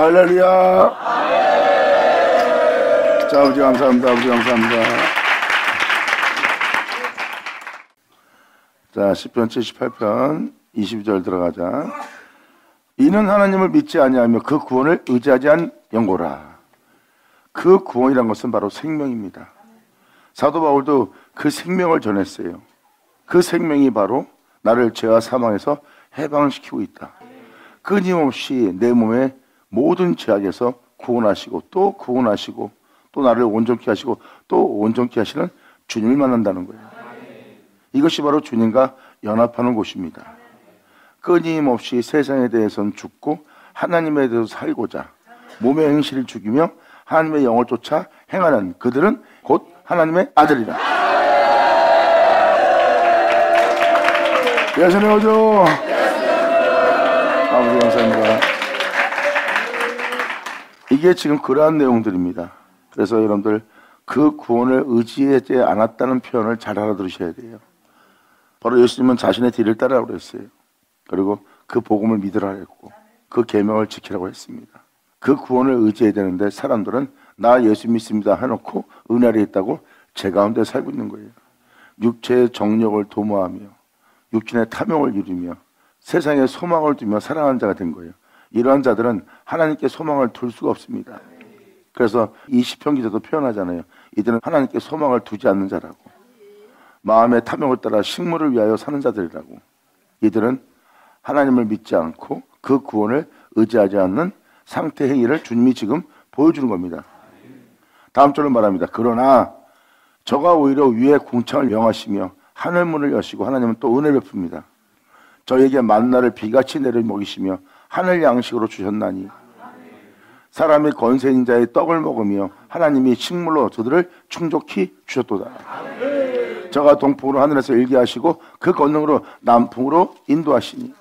할렐루야. 자, 아버지 감사합니다. 아버지 감사합니다. 자, 시편 78편 22절 들어가자. 이는 하나님을 믿지 아니하며 그 구원을 의지하지 않은 영고라. 그 구원이란 것은 바로 생명입니다. 사도 바울도 그 생명을 전했어요. 그 생명이 바로 나를 죄와 사망에서 해방시키고 있다. 끊임없이 내 몸의 모든 죄악에서 구원하시고 또 구원하시고 또 나를 온전케 하시고 또 온전케 하시는 주님을 만난다는 거예요. 이것이 바로 주님과 연합하는 곳입니다. 끊임없이 세상에 대해서는 죽고 하나님에 대해서 살고자 몸의 행실을 죽이며 하나님의 영을 쫓아 행하는 그들은 곧 하나님의 아들이라. 예수님 오죠. 아버지 감사합니다. 이게 지금 그러한 내용들입니다. 그래서 여러분들 그 구원을 의지하지 않았다는 표현을 잘 알아들으셔야 돼요. 바로 예수님은 자신의 뒤를 따르라고 그랬어요. 그리고 그 복음을 믿으라고 했고 그 계명을 지키라고 했습니다. 그 구원을 의지해야 되는데 사람들은 나 예수 믿습니다 해놓고 은혜 아래 있다고 죄 가운데 살고 있는 거예요. 육체의 정욕을 도모하며 육신의 탐욕을 누리며 세상에 소망을 두며 사랑하는 자가 된 거예요. 이러한 자들은 하나님께 소망을 둘 수가 없습니다. 그래서 이 시편 기자도 표현하잖아요. 이들은 하나님께 소망을 두지 않는 자라고. 마음의 탐욕을 따라 식물을 위하여 사는 자들이라고. 이들은 하나님을 믿지 않고 그 구원을 의지하지 않는 상태 행위를 주님이 지금 보여주는 겁니다. 다음 절을 말합니다. 그러나 저가 오히려 위에 궁창을 명하시며 하늘문을 여시고 하나님은 또 은혜 베풉니다. 저에게 만나를 비같이 내려 먹이시며 하늘 양식으로 주셨나니 사람이 권세 있는 자의 떡을 먹으며 하나님이 식물로 저들을 충족히 주셨도다. 저가 동풍으로 하늘에서 일게 하시고 그 권능으로 남풍으로 인도하시니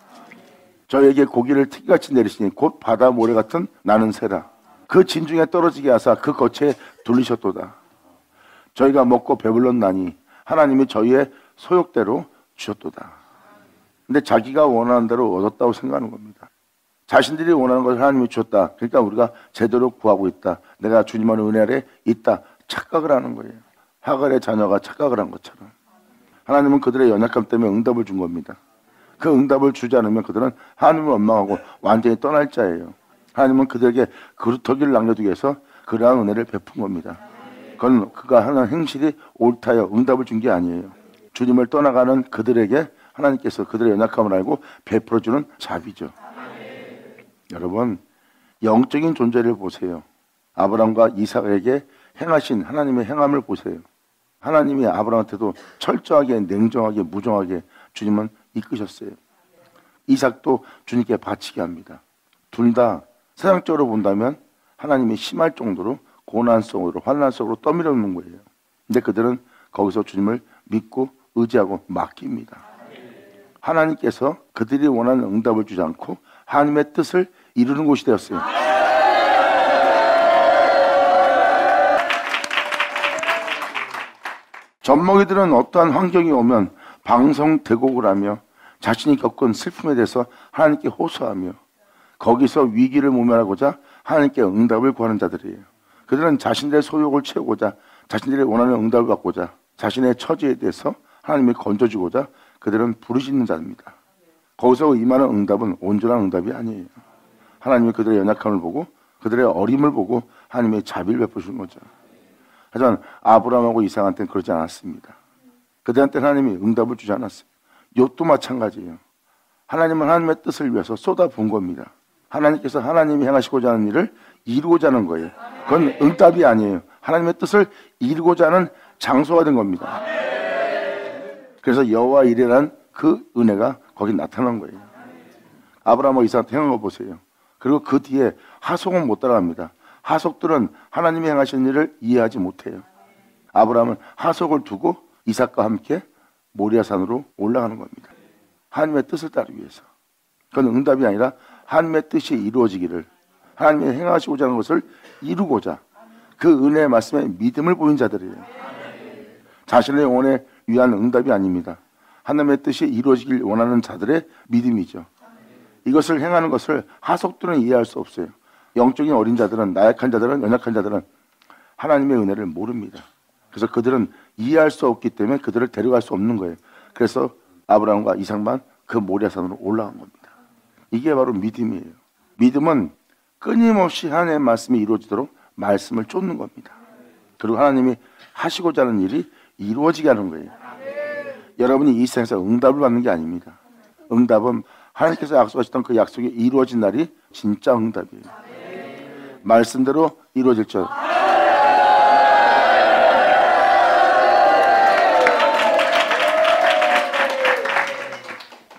저에게 고기를 티같이 내리시니 곧 바다 모래 같은 나는 새라. 그 진중에 떨어지게 하사 그 거체에 둘리셨도다. 저희가 먹고 배불렀나니 하나님이 저희의 소욕대로 주셨도다. 근데 자기가 원하는 대로 얻었다고 생각하는 겁니다. 자신들이 원하는 것을 하나님이 주셨다. 그러니까 우리가 제대로 구하고 있다. 내가 주님의 은혜 아래 있다. 착각을 하는 거예요. 하갈의 자녀가 착각을 한 것처럼. 하나님은 그들의 연약함 때문에 응답을 준 겁니다. 그 응답을 주지 않으면 그들은 하나님을 원망하고 완전히 떠날 자예요. 하나님은 그들에게 그루터기를 남겨두기 위해서 그러한 은혜를 베푼 겁니다. 그건 그가 하는 행실이 옳다여 응답을 준 게 아니에요. 주님을 떠나가는 그들에게 하나님께서 그들의 연약함을 알고 베풀어주는 자비죠. 여러분, 영적인 존재를 보세요. 아브라함과 이삭에게 행하신 하나님의 행함을 보세요. 하나님이 아브라함한테도 철저하게 냉정하게 무정하게 주님은 이끄셨어요. 이삭도 주님께 바치게 합니다. 둘 다 세상적으로 본다면 하나님이 심할 정도로 고난 속으로 환난 속으로 떠밀어놓는 거예요. 근데 그들은 거기서 주님을 믿고 의지하고 맡깁니다. 하나님께서 그들이 원하는 응답을 주지 않고 하나님의 뜻을 이루는 곳이 되었어요. 젖먹이들은 어떠한 환경이 오면 방성대곡을 하며 자신이 겪은 슬픔에 대해서 하나님께 호소하며 거기서 위기를 모면하고자 하나님께 응답을 구하는 자들이에요. 그들은 자신들의 소욕을 채우고자 자신들이 원하는 응답을 받고자 자신의 처지에 대해서 하나님이 건져주고자 그들은 부르짖는 자입니다. 거기서 임하는 응답은 온전한 응답이 아니에요. 하나님이 그들의 연약함을 보고 그들의 어림을 보고 하나님의 자비를 베푸시는 거죠. 하지만 아브라함하고 이삭한테는 그러지 않았습니다. 그들한테는 하나님이 응답을 주지 않았어요. 욥도 마찬가지예요. 하나님은 하나님의 뜻을 위해서 쏟아부은 겁니다. 하나님께서 하나님이 행하시고자 하는 일을 이루고자 하는 거예요. 그건 응답이 아니에요. 하나님의 뜻을 이루고자 하는 장소가 된 겁니다. 그래서 여호와 이레라는 그 은혜가 거기 나타난 거예요. 아브라함과 이삭한테 행한 거 보세요. 그리고 그 뒤에 하속은 못 따라갑니다. 하속들은 하나님이 행하신 일을 이해하지 못해요. 아브라함은 하속을 두고 이삭과 함께 모리아산으로 올라가는 겁니다. 하나님의 뜻을 따르기 위해서. 그건 응답이 아니라 하나님의 뜻이 이루어지기를, 하나님이 행하시고자 하는 것을 이루고자 그 은혜의 말씀에 믿음을 보인 자들이에요. 자신의 영혼에 위한 응답이 아닙니다. 하나님의 뜻이 이루어지길 원하는 자들의 믿음이죠. 이것을 행하는 것을 하속들은 이해할 수 없어요. 영적인 어린 자들은, 나약한 자들은, 연약한 자들은 하나님의 은혜를 모릅니다. 그래서 그들은 이해할 수 없기 때문에 그들을 데려갈 수 없는 거예요. 그래서 아브라함과 이삭만 그 모리아산으로 올라간 겁니다. 이게 바로 믿음이에요. 믿음은 끊임없이 하나님의 말씀이 이루어지도록 말씀을 쫓는 겁니다. 그리고 하나님이 하시고자 하는 일이 이루어지게 하는 거예요. 여러분이 이 세상에서 응답을 받는 게 아닙니다. 응답은 하나님께서 약속하셨던 그 약속이 이루어진 날이 진짜 응답이에요. 말씀대로 이루어질 줄.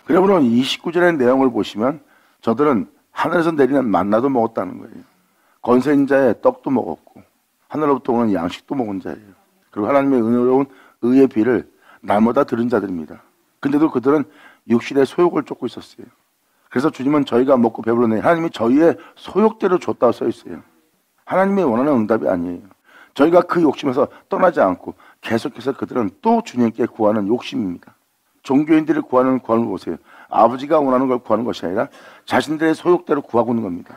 여러분 29절의 내용을 보시면 저들은 하늘에서 내리는 만나도 먹었다는 거예요. 권세 있는 자의 떡도 먹었고 하늘로부터 오는 양식도 먹은 자예요. 그리고 하나님의 은혜로운 의의 비를 날마다 들은 자들입니다. 근데도 그들은 육신의 소욕을 쫓고 있었어요. 그래서 주님은 저희가 먹고 배불러내 하나님이 저희의 소욕대로 줬다고 써 있어요. 하나님이 원하는 응답이 아니에요. 저희가 그 욕심에서 떠나지 않고 계속해서 그들은 또 주님께 구하는 욕심입니다. 종교인들이 구하는 구함을 보세요. 아버지가 원하는 걸 구하는 것이 아니라 자신들의 소욕대로 구하고 있는 겁니다.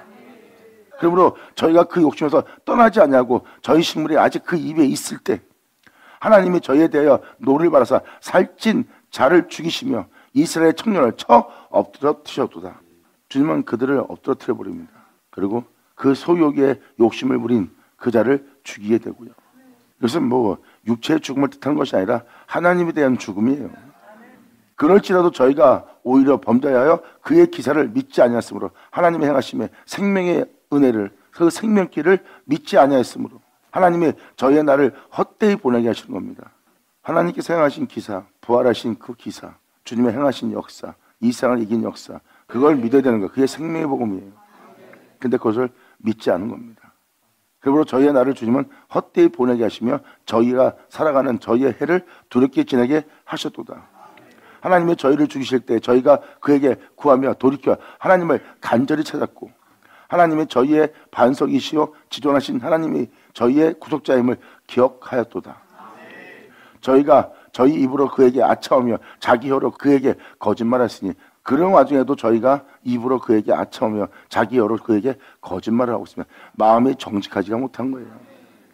그러므로 저희가 그 욕심에서 떠나지 않냐고 저희 식물이 아직 그 입에 있을 때 하나님이 저희에 대하여 노를 바라사 살찐 자를 죽이시며 이스라엘 청년을 쳐 엎드러뜨셨도다. 주님은 그들을 엎드러뜨려 버립니다. 그리고 그 소욕에 욕심을 부린 그 자를 죽이게 되고요. 이것은 뭐 육체의 죽음을 뜻하는 것이 아니라 하나님에 대한 죽음이에요. 그럴지라도 저희가 오히려 범죄하여 그의 기사를 믿지 아니하였으므로 하나님의 행하심에 생명의 은혜를 그 생명길을 믿지 아니하였으므로 하나님이 저희의 날을 헛되이 보내게 하시는 겁니다. 하나님께서 행하신 기사, 부활하신 그 기사, 주님의 행하신 역사, 이 세상을 이긴 역사, 그걸 믿어야 되는 거. 그게 생명의 복음이에요. 근데 그것을 믿지 않은 겁니다. 그러므로 저희의 날을 주님은 헛되이 보내게 하시며 저희가 살아가는 저희의 해를 두렵게 지내게 하셨도다. 하나님이 저희를 죽이실 때 저희가 그에게 구하며 돌이켜 하나님을 간절히 찾았고 하나님이 저희의 반석이시요 지존하신 하나님이 저희의 구속자임을 기억하였도다. 저희가 저희 입으로 그에게 아차오며 자기 혀로 그에게 거짓말했으니 그런 와중에도 저희가 입으로 그에게 아차오며 자기 혀로 그에게 거짓말을 하고 있으면 마음이 정직하지가 못한 거예요.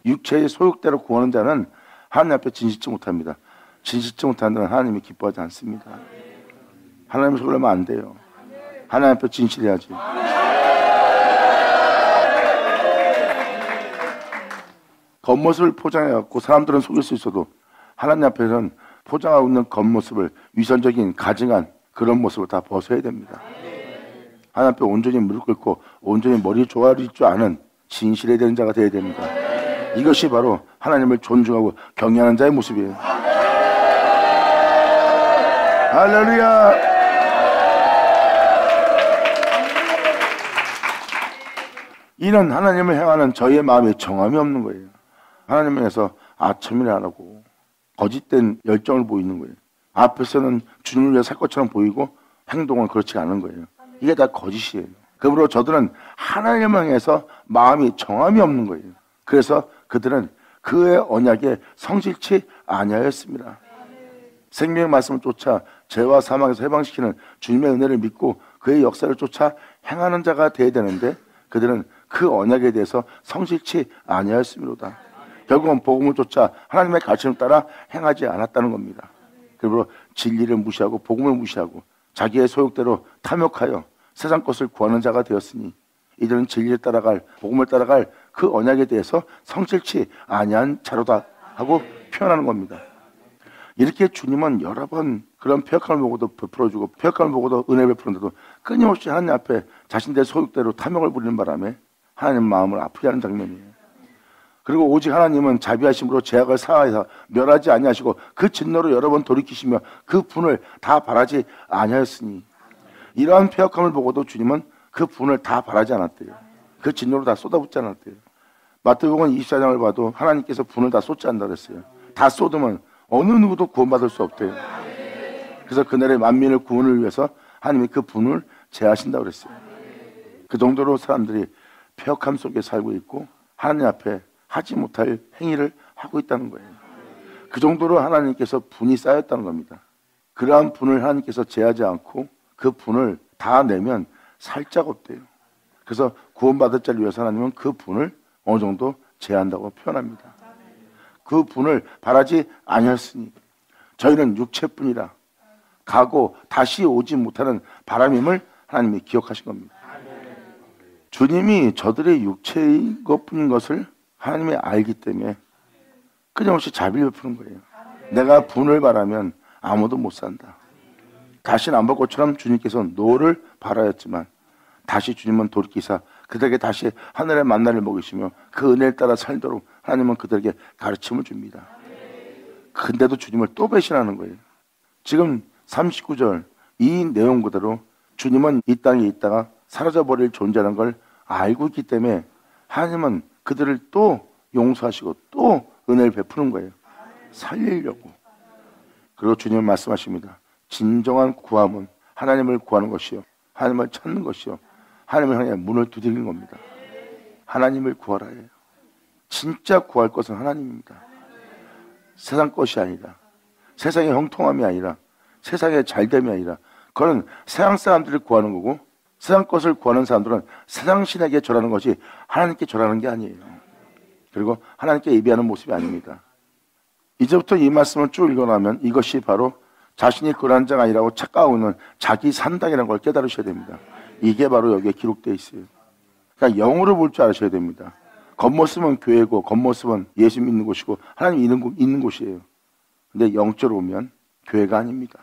육체의 소욕대로 구하는 자는 하나님 앞에 진실치 못합니다. 진실치 못하는 자는 하나님이 기뻐하지 않습니다. 하나님을 속이면 안 돼요. 하나님 앞에 진실해야지. 겉모습을 포장해갖고 사람들은 속일 수 있어도 하나님 앞에서는 포장하고 있는 겉모습을 위선적인 가증한 그런 모습을 다 벗어야 됩니다. 하나님 앞에 온전히 무릎 꿇고 온전히 머리 조아릴 줄 아는 진실해야 되는 자가 되어야 됩니다. 이것이 바로 하나님을 존중하고 경외하는 자의 모습이에요. 할렐루야. 이는 하나님을 향하는 저희의 마음에 정함이 없는 거예요. 하나님을 향해서 아첨이라 하고 거짓된 열정을 보이는 거예요. 앞에서는 주님을 위해 살 것처럼 보이고 행동은 그렇지 않은 거예요. 이게 다 거짓이에요. 그러므로 저들은 하나님을 향해서 마음이 정함이 없는 거예요. 그래서 그들은 그의 언약에 성실치 아니하였습니다. 생명의 말씀을 쫓아 죄와 사망에서 해방시키는 주님의 은혜를 믿고 그의 역사를 쫓아 행하는 자가 되어야 되는데 그들은 그 언약에 대해서 성실치 아니하였습니다. 결국은 복음을 쫓아 하나님의 가르침을 따라 행하지 않았다는 겁니다. 그리고 진리를 무시하고 복음을 무시하고 자기의 소욕대로 탐욕하여 세상 것을 구하는 자가 되었으니 이들은 진리를 따라갈 복음을 따라갈 그 언약에 대해서 성실치 아니한 자로다 하고 표현하는 겁니다. 이렇게 주님은 여러 번 그런 폐역함을 보고도 베풀어주고 폐역함을 보고도 은혜 베푸는데도 끊임없이 하나님 앞에 자신들의 소욕대로 탐욕을 부리는 바람에 하나님 마음을 아프게 하는 장면이에요. 그리고 오직 하나님은 자비하심으로 죄악을 사하여서 멸하지 아니하시고 그 진노로 여러 번 돌이키시며 그 분을 다 바라지 아니하였으니 이러한 폐역함을 보고도 주님은 그 분을 다 바라지 않았대요. 그 진노로 다 쏟아붓지 않았대요. 마태복음 24장을 봐도 하나님께서 분을 다 쏟지 않는다 그랬어요. 다 쏟으면 어느 누구도 구원받을 수 없대요. 그래서 그날의 만민을 구원을 위해서 하나님이 그 분을 제하신다고 그랬어요. 그 정도로 사람들이 폐역함 속에 살고 있고 하나님 앞에 하지 못할 행위를 하고 있다는 거예요. 그 정도로 하나님께서 분이 쌓였다는 겁니다. 그러한 분을 하나님께서 제하지 않고 그 분을 다 내면 살짝 없대요. 그래서 구원받을 자를 위해서 하나님은 그 분을 어느 정도 제한다고 표현합니다. 그 분을 바라지 아니하였으니 저희는 육체뿐이라 가고 다시 오지 못하는 바람임을 하나님이 기억하신 겁니다. 주님이 저들의 육체인 것뿐인 것을 하나님이 알기 때문에 끊임없이 자비를 베푸는 거예요. 내가 분을 바라면 아무도 못 산다. 다시는 안 볼 것처럼 주님께서 노를 바라였지만 다시 주님은 돌이키사 그들에게 다시 하늘의 만나를 먹이시며 그 은혜를 따라 살도록 하나님은 그들에게 가르침을 줍니다. 근데도 주님을 또 배신하는 거예요. 지금 39절 이 내용 그대로 주님은 이 땅에 있다가 사라져버릴 존재라는 걸 알고 있기 때문에 하나님은 그들을 또 용서하시고 또 은혜를 베푸는 거예요. 살리려고. 그리고 주님은 말씀하십니다. 진정한 구함은 하나님을 구하는 것이요 하나님을 찾는 것이요 하나님을 향해 문을 두드리는 겁니다. 하나님을 구하라 해요. 진짜 구할 것은 하나님입니다. 세상 것이 아니라, 세상의 형통함이 아니라, 세상의 잘됨이 아니라, 그건 세상 사람들을 구하는 거고 세상 것을 구하는 사람들은 세상 신에게 절하는 것이 하나님께 절하는 게 아니에요. 그리고 하나님께 예배하는 모습이 아닙니다. 이제부터 이 말씀을 쭉 읽어나면 이것이 바로 자신이 그러한 자가 아니라고 착각하고 있는 자기 산당이라는 걸 깨달으셔야 됩니다. 이게 바로 여기에 기록되어 있어요. 그러니까 영으로 볼 줄 아셔야 됩니다. 겉모습은 교회고 겉모습은 예수 믿는 곳이고 하나님 있는 곳이에요. 근데 영적으로 보면 교회가 아닙니다.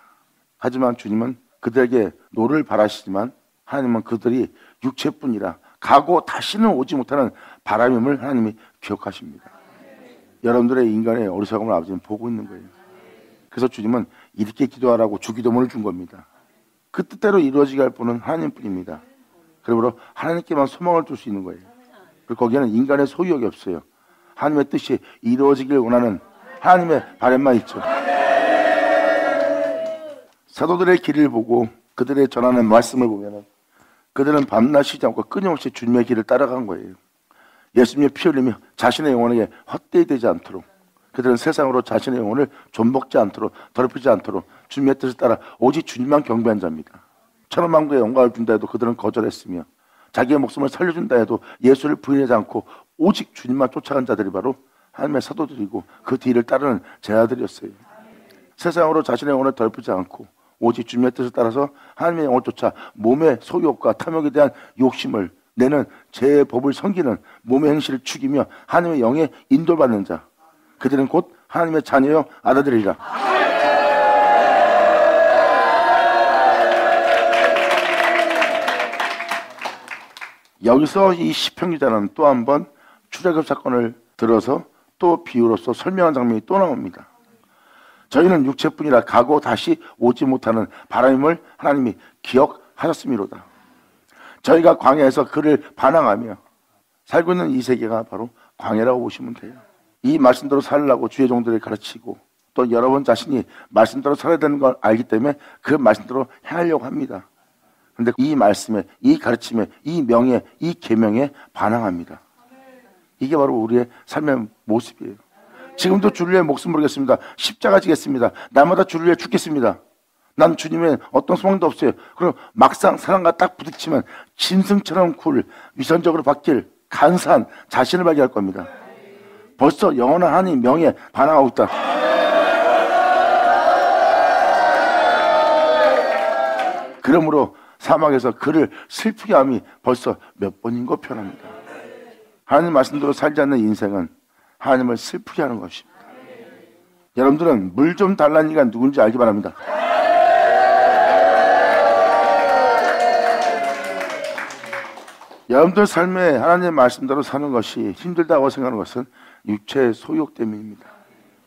하지만 주님은 그들에게 노를 바라시지만 하나님은 그들이 육체뿐이라 가고 다시는 오지 못하는 바람임을 하나님이 기억하십니다. 여러분들의 인간의 어리석음을 아버지는 보고 있는 거예요. 그래서 주님은 이렇게 기도하라고 주기도문을 준 겁니다. 그 뜻대로 이루어지게 할 분은 하나님뿐입니다. 그러므로 하나님께만 소망을 둘 수 있는 거예요. 그리고 거기에는 인간의 소유욕이 없어요. 하나님의 뜻이 이루어지길 원하는 하나님의 바람만 있죠. 사도들의 길을 보고 그들의 전하는 말씀을 보면 그들은 밤낮 쉬지 않고 끊임없이 주님의 길을 따라간 거예요. 예수님의 피 흘리며 자신의 영혼에게 헛되이 되지 않도록 그들은 세상으로 자신의 영혼을 좀먹지 않도록 더럽히지 않도록 주님의 뜻을 따라 오직 주님만 경배한 자입니다. 천원만국의 영광을 준다 해도 그들은 거절했으며 자기의 목숨을 살려준다 해도 예수를 부인하지 않고 오직 주님만 쫓아간 자들이 바로 하나님의 사도들이고 그 뒤를 따르는 제자들이었어요. 세상으로 자신의 영혼을 더럽히지 않고 오직 주님의 뜻을 따라서 하나님의 영혼을 쫓아 몸의 소유욕과 탐욕에 대한 욕심을 내는 제 법을 섬기는 몸의 행실을 죽이며 하나님의 영에 인도받는 자 그들은 곧 하나님의 자녀여 아들들이라. 여기서 이 시편 기자는 또 한 번 출애굽 사건을 들어서 또 비유로서 설명한 장면이 또 나옵니다. 저희는 육체뿐이라 가고 다시 오지 못하는 바람임을 하나님이 기억하셨음이로다. 저희가 광야에서 그를 반항하며 살고 있는 이 세계가 바로 광야라고 보시면 돼요. 이 말씀대로 살라고 주의 종들을 가르치고 또 여러분 자신이 말씀대로 살아야 되는 걸 알기 때문에 그 말씀대로 행하려고 합니다. 그런데 이 말씀에, 이 가르침에, 이 명예, 이 계명에 반항합니다. 이게 바로 우리의 삶의 모습이에요. 지금도 주를 위해 목숨 부르겠습니다. 십자가 지겠습니다. 날마다 주를 위해 죽겠습니다. 난 주님의 어떤 소망도 없어요. 그럼 막상 사람과 딱 부딪히면 짐승처럼 굴, 위선적으로 바뀔 간사한 자신을 발견할 겁니다. 벌써 영원한 하나님 명예 반항하고 있다. 그러므로 사막에서 그를 슬프게 함이 벌써 몇 번인 거 표현합니다. 하나님 말씀대로 살지 않는 인생은 하나님을 슬프게 하는 것입니다. 여러분들은 물 좀 달라는 이가 누군지 알기 바랍니다. 여러분들 삶에 하나님의 말씀대로 사는 것이 힘들다고 생각하는 것은 육체의 소욕 때문입니다.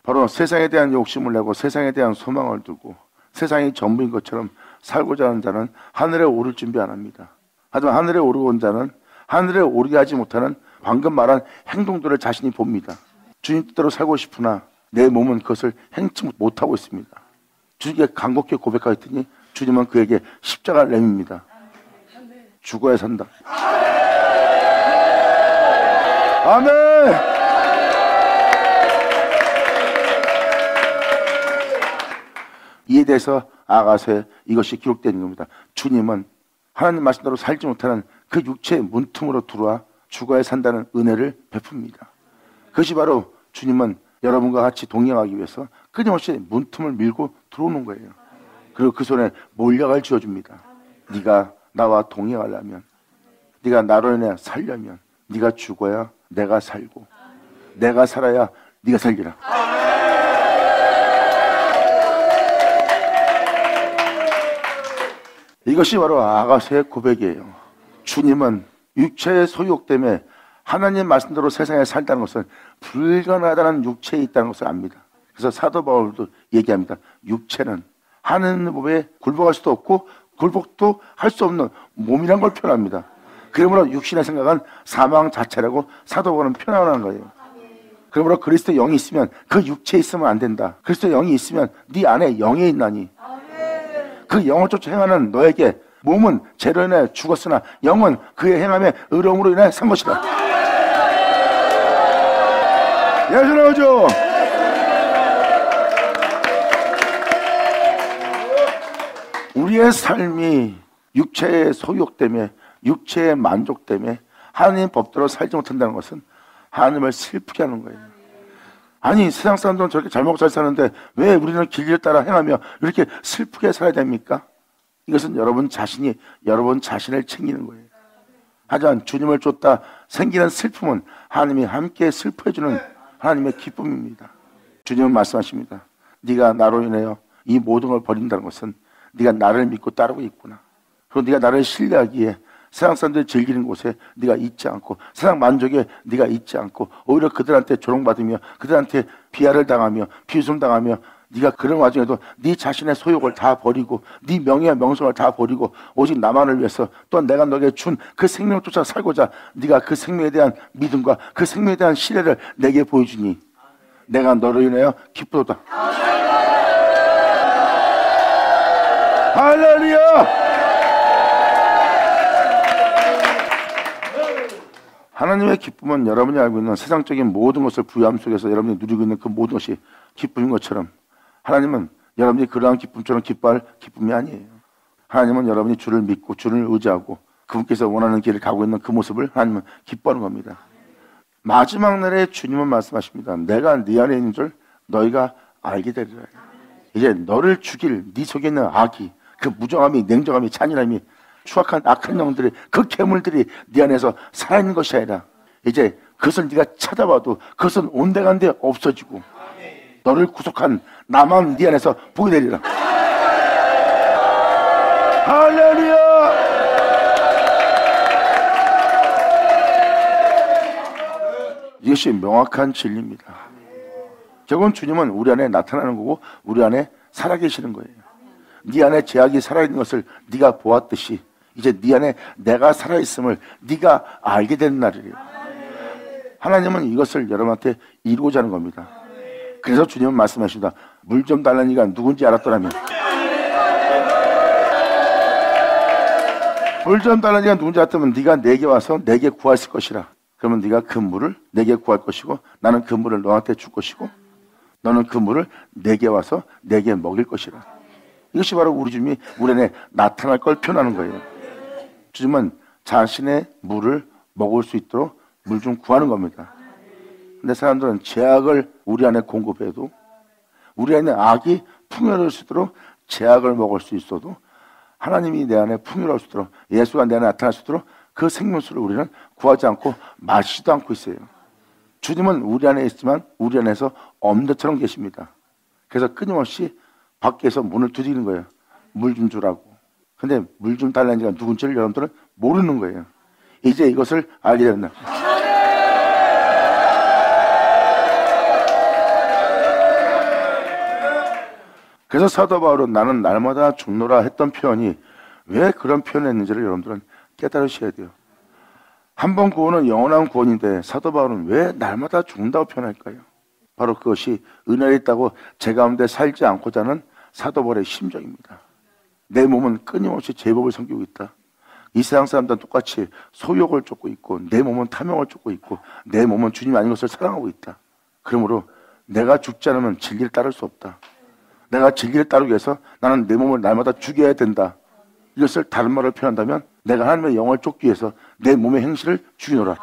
바로 세상에 대한 욕심을 내고 세상에 대한 소망을 두고 세상이 전부인 것처럼 살고자 하는 자는 하늘에 오를 준비 안 합니다. 하지만 하늘에 오르고 온 자는 하늘에 오르게 하지 못하는 방금 말한 행동들을 자신이 봅니다. 주님 뜻대로 살고 싶으나 내 몸은 그것을 행치 못하고 있습니다. 주님께 간곡히 고백하였더니 주님은 그에게 십자가를 내밉니다. 죽어야 산다. 아멘. 이에 대해서 아가서에 이것이 기록되어 있는 겁니다. 주님은 하나님 말씀대로 살지 못하는 그 육체의 문틈으로 들어와 죽어야 산다는 은혜를 베풉니다. 그것이 바로 주님은 여러분과 같이 동행하기 위해서 끊임없이 문틈을 밀고 들어오는 거예요. 그리고 그 손에 몰약을 쥐어줍니다. 네가 나와 동행하려면, 네가 나로 인해 살려면 네가 죽어야 내가 살고, 내가 살아야 네가 살리라. 이것이 바로 아가서의 고백이에요. 주님은 육체의 소유욕 때문에 하나님 말씀대로 세상에 살다는 것은 불가능하다는 육체에 있다는 것을 압니다. 그래서 사도 바울도 얘기합니다. 육체는 하나님의 법에 굴복할 수도 없고 굴복도 할 수 없는 몸이란 걸 표현합니다. 그러므로 육신의 생각은 사망 자체라고 사도 바울은 표현하는 거예요. 그러므로 그리스도의 영이 있으면 그 육체에 있으면 안 된다. 그리스도의 영이 있으면 네 안에 영이 있나니 그 영을 쫓아 행하는 너에게 몸은 죄로 인해 죽었으나 영은 그의 행함의 의로움으로 인해 산 것이다. 예수 나오죠? 우리의 삶이 육체의 소유욕 때문에, 육체의 만족 때문에 하나님 법대로 살지 못한다는 것은 하나님을 슬프게 하는 거예요. 아니, 세상 사람들은 저렇게 잘 먹고 잘 사는데 왜 우리는 길을 따라 행하며 이렇게 슬프게 살아야 됩니까? 이것은 여러분 자신이 여러분 자신을 챙기는 거예요. 하지만 주님을 쫓다 생기는 슬픔은 하나님이 함께 슬퍼해주는 하나님의 기쁨입니다. 주님은 말씀하십니다. 네가 나로 인하여 이 모든 걸 버린다는 것은 네가 나를 믿고 따르고 있구나. 그리고 네가 나를 신뢰하기에 세상 사람들이 즐기는 곳에 네가 있지 않고, 세상 만족에 네가 있지 않고, 오히려 그들한테 조롱받으며 그들한테 비하를 당하며 비웃음 당하며, 네가 그런 와중에도 네 자신의 소욕을 다 버리고 네 명예와 명성을 다 버리고 오직 나만을 위해서, 또한 내가 너에게 준 그 생명을 쫓아 살고자 네가 그 생명에 대한 믿음과 그 생명에 대한 신뢰를 내게 보여주니 내가 너로 인하여 기쁘도다. 할렐루야! 하나님의 기쁨은 여러분이 알고 있는 세상적인 모든 것을 부여함 속에서 여러분이 누리고 있는 그 모든 것이 기쁨인 것처럼, 하나님은 여러분이 그러한 기쁨처럼 기뻐할 기쁨이 아니에요. 하나님은 여러분이 주를 믿고 주를 의지하고 그분께서 원하는 길을 가고 있는 그 모습을 하나님은 기뻐하는 겁니다. 마지막 날에 주님은 말씀하십니다. 내가 네 안에 있는 줄 너희가 알게 되리라. 이제 너를 죽일 네 속에 있는 악이, 그 무정함이, 냉정함이, 잔인함이, 추악한 악한 영들이, 그 괴물들이 네 안에서 살아있는 것이 아니라 이제 그것을 네가 찾아봐도 그것은 온데간데 없어지고 너를 구속한 나만 네 안에서 보게 되리라. 할렐루야! 이것이 명확한 진리입니다. 결국은 주님은 우리 안에 나타나는 거고 우리 안에 살아계시는 거예요. 네 안에 제약이 살아있는 것을 네가 보았듯이 이제 네 안에 내가 살아있음을 네가 알게 되는 날이에요. 하나님은 이것을 여러분한테 이루고자 하는 겁니다. 그래서 주님은 말씀하십니다. 물 좀 달라는 이가 누군지 알았더라면, 물 좀 달라는 이가 누군지 알았다면 네가 내게 와서 내게 구했을 것이라. 그러면 네가 그 물을 내게 구할 것이고 나는 그 물을 너한테 줄 것이고 너는 그 물을 내게 와서 내게 먹일 것이라. 이것이 바로 우리 주님이 우리 안에 나타날 걸 표현하는 거예요. 주님은 자신의 물을 먹을 수 있도록 물 좀 구하는 겁니다. 근데 사람들은 제약을 우리 안에 공급해도, 우리 안에 악이 풍요로울 수 있도록 제약을 먹을 수 있어도, 하나님이 내 안에 풍요로울 수 있도록, 예수가 내 안에 나타날 수 있도록 그 생명수를 우리는 구하지 않고 마시지도 않고 있어요. 주님은 우리 안에 있지만 우리 안에서 없는 것처럼 계십니다. 그래서 끊임없이 밖에서 문을 두드리는 거예요. 물 좀 주라고. 근데 물 좀 달라는 자가 누군지를 여러분들은 모르는 거예요. 이제 이것을 알게 된다. 그래서 사도 바울은 나는 날마다 죽노라 했던 표현이 왜 그런 표현을 했는지를 여러분들은 깨달으셔야 돼요. 한 번 구원은 영원한 구원인데 사도 바울은 왜 날마다 죽는다고 표현할까요? 바로 그것이 은혜가 있다고 제 가운데 살지 않고자 하는 사도 바울의 심정입니다. 내 몸은 끊임없이 제법을 섬기고 있다. 이 세상 사람들은 똑같이 소욕을 쫓고 있고 내 몸은 탐욕을 쫓고 있고 내 몸은 주님 아닌 것을 사랑하고 있다. 그러므로 내가 죽지 않으면 진리를 따를 수 없다. 내가 진리를 따르기 위해서 나는 내 몸을 날마다 죽여야 된다. 이것을 다른 말로 표현한다면 내가 하나님의 영을 쫓기 위해서 내 몸의 행실을 죽이노라.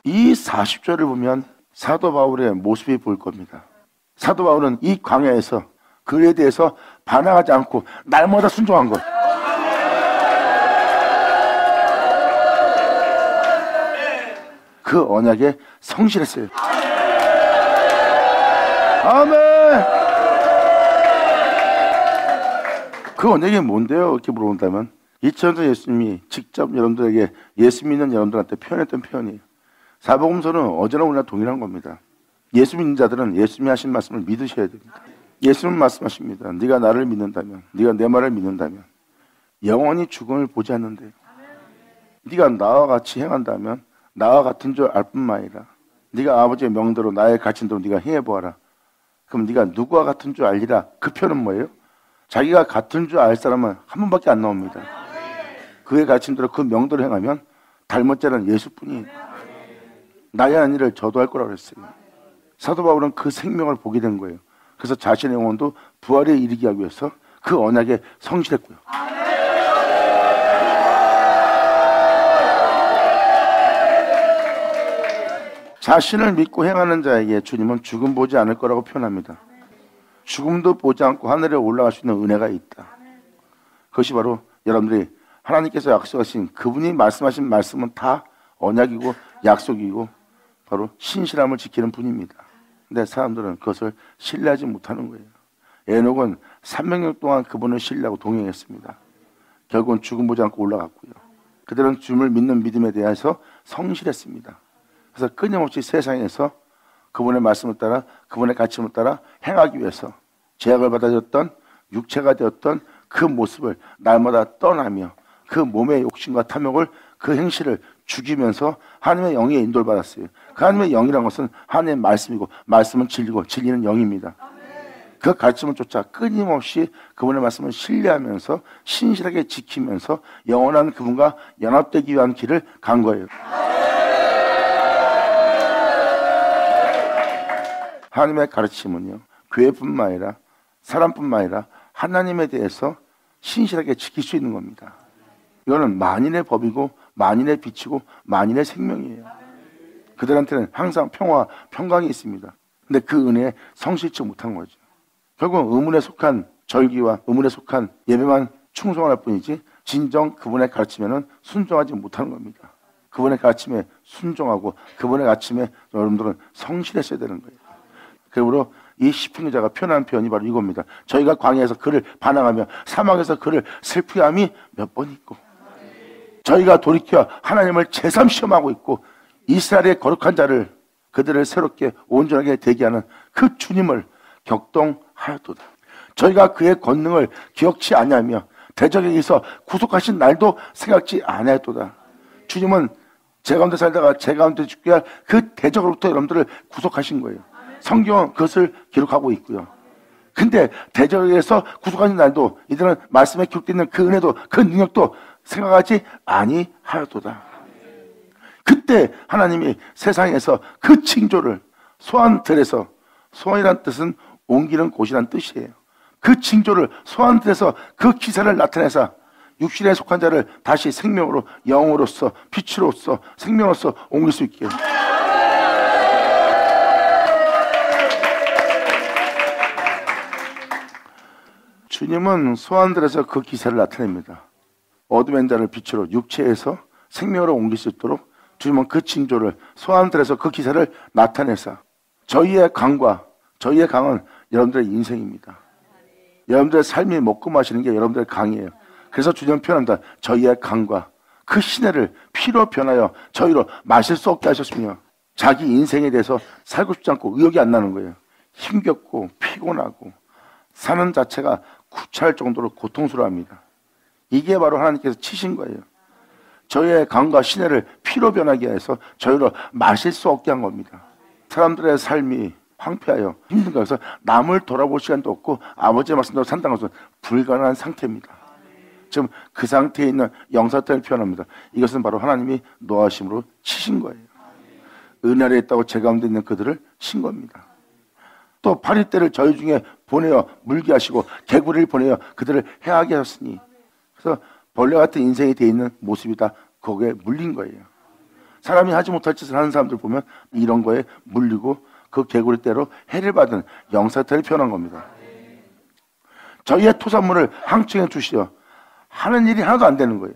이 40절을 보면 사도 바울의 모습이 보일 겁니다. 사도 바울은 이 광야에서 그에 대해서 반항하지 않고 날마다 순종한 것. 그 언약에 성실했어요. 아멘. 그 언약이 뭔데요? 이렇게 물어본다면 2000년 전 예수님이 직접 여러분들에게 예수 믿는 여러분들한테 표현했던 표현이에요. 사복음서는 어제나 오늘나 동일한 겁니다. 예수 믿는 자들은 예수님이 하신 말씀을 믿으셔야 됩니다. 예수님은 말씀하십니다. 네가 나를 믿는다면, 네가 내 말을 믿는다면 영원히 죽음을 보지 않는데요. 네가 나와 같이 행한다면 나와 같은 줄 알 뿐만 아니라 네가 아버지의 명대로 나의 가르침대로 네가 행해보아라. 그럼 네가 누구와 같은 줄 알리라. 그 표현은 뭐예요? 자기가 같은 줄 알 사람은 한 번밖에 안 나옵니다. 그의 가르침대로 그 명대로 행하면 닮은 자는 예수뿐이에요. 나의 하는 일을 저도 할 거라고 했어요. 사도 바울은 그 생명을 보게 된 거예요. 그래서 자신의 영혼도 부활에 이르게 하기 위해서 그 언약에 성실했고요. 자신을 믿고 행하는 자에게 주님은 죽음 보지 않을 거라고 표현합니다. 죽음도 보지 않고 하늘에 올라갈 수 있는 은혜가 있다. 그것이 바로 여러분들이 하나님께서 약속하신 그분이 말씀하신 말씀은 다 언약이고 약속이고 바로 신실함을 지키는 분입니다. 근데 사람들은 그것을 신뢰하지 못하는 거예요. 에녹은 300년 동안 그분을 신뢰하고 동행했습니다. 결국은 죽음 보지 않고 올라갔고요. 그들은 주님을 믿는 믿음에 대해서 성실했습니다. 그래서 끊임없이 세상에서 그분의 말씀을 따라 그분의 가르침을 따라 행하기 위해서 제약을 받아줬던 육체가 되었던 그 모습을 날마다 떠나며 그 몸의 욕심과 탐욕을 그 행실을 죽이면서 하나님의 영의 인도를 받았어요. 그 하나님의 영이라는 것은 하나님의 말씀이고 말씀은 진리고 진리는 영입니다. 그 가르침을 쫓아 끊임없이 그분의 말씀을 신뢰하면서 신실하게 지키면서 영원한 그분과 연합되기 위한 길을 간 거예요. 하나님의 가르침은요, 교회뿐만 아니라 사람뿐만 아니라 하나님에 대해서 신실하게 지킬 수 있는 겁니다. 이거는 만인의 법이고 만인의 빛이고 만인의 생명이에요. 그들한테는 항상 평화, 평강이 있습니다. 근데 그 은혜에 성실치 못한 거죠. 결국 의문에 속한 절기와 의문에 속한 예배만 충성할 뿐이지 진정 그분의 가르침에는 순종하지 못하는 겁니다. 그분의 가르침에 순종하고 그분의 가르침에 여러분들은 성실했어야 되는 거예요. 그러므로 이 시편 기자가 표현한 표현이 바로 이겁니다. 저희가 광야에서 그를 반항하며 사막에서 그를 슬프게함이 몇 번 있고 저희가 돌이켜 하나님을 제삼 시험하고 있고 이스라엘의 거룩한 자를 그들을 새롭게 온전하게 되게 하는 그 주님을 격동하였도다. 저희가 그의 권능을 기억치 아니하며 대적에게서 구속하신 날도 생각지 아니하였도다. 주님은 제 가운데 살다가 제 가운데 죽게 할 그 대적으로부터 여러분들을 구속하신 거예요. 성경은 그것을 기록하고 있고요. 근데 대적에게서 구속하신 날도 이들은 말씀에 기록되어 있는 그 은혜도 그 능력도 생각하지 아니하였도다. 그때 하나님이 세상에서 그 징조를 소환들에서, 소환이란 뜻은 옮기는 곳이란 뜻이에요. 그 징조를 소환들에서 그 기사를 나타내사 육신에 속한 자를 다시 생명으로, 영으로서, 빛으로서, 생명으로서 옮길 수 있게. 주님은 소환들에서 그 기사를 나타냅니다. 어둠의 자를 빛으로, 육체에서 생명으로 옮길 수 있도록 주님은 그 징조를 소환들에서 그 기사를 나타내사 저희의 강과 저희의 강은 여러분들의 인생입니다. 여러분들의 삶이 먹고 마시는 게 여러분들의 강이에요. 그래서 주님은 표현합니다. 저희의 강과 그 시내를 피로 변하여 저희로 마실 수 없게 하셨으며 자기 인생에 대해서 살고 싶지 않고 의욕이 안 나는 거예요. 힘겹고 피곤하고 사는 자체가 구차할 정도로 고통스러워합니다. 이게 바로 하나님께서 치신 거예요. 저희의 강과 시내를 피로 변하게 해서 저희로 마실 수 없게 한 겁니다. 사람들의 삶이 황폐하여 힘든 거여서 남을 돌아볼 시간도 없고 아버지의 말씀대로 산다는 것은 불가능한 상태입니다. 지금 그 상태에 있는 영사태를 표현합니다. 이것은 바로 하나님이 노하심으로 치신 거예요. 은혜 아래 있다고 제 가운데 있는 그들을 친 겁니다. 또 파리떼를 저희 중에 보내어 물게 하시고 개구리를 보내어 그들을 해하게 하셨으니. 그래서 벌레 같은 인생이 되어 있는 모습이 다 거기에 물린 거예요. 사람이 하지 못할 짓을 하는 사람들 보면 이런 거에 물리고 그 개구리떼로 해를 받은 영사태를 표현한 겁니다. 저희의 토산물을 항청해 주시어 하는 일이 하나도 안 되는 거예요.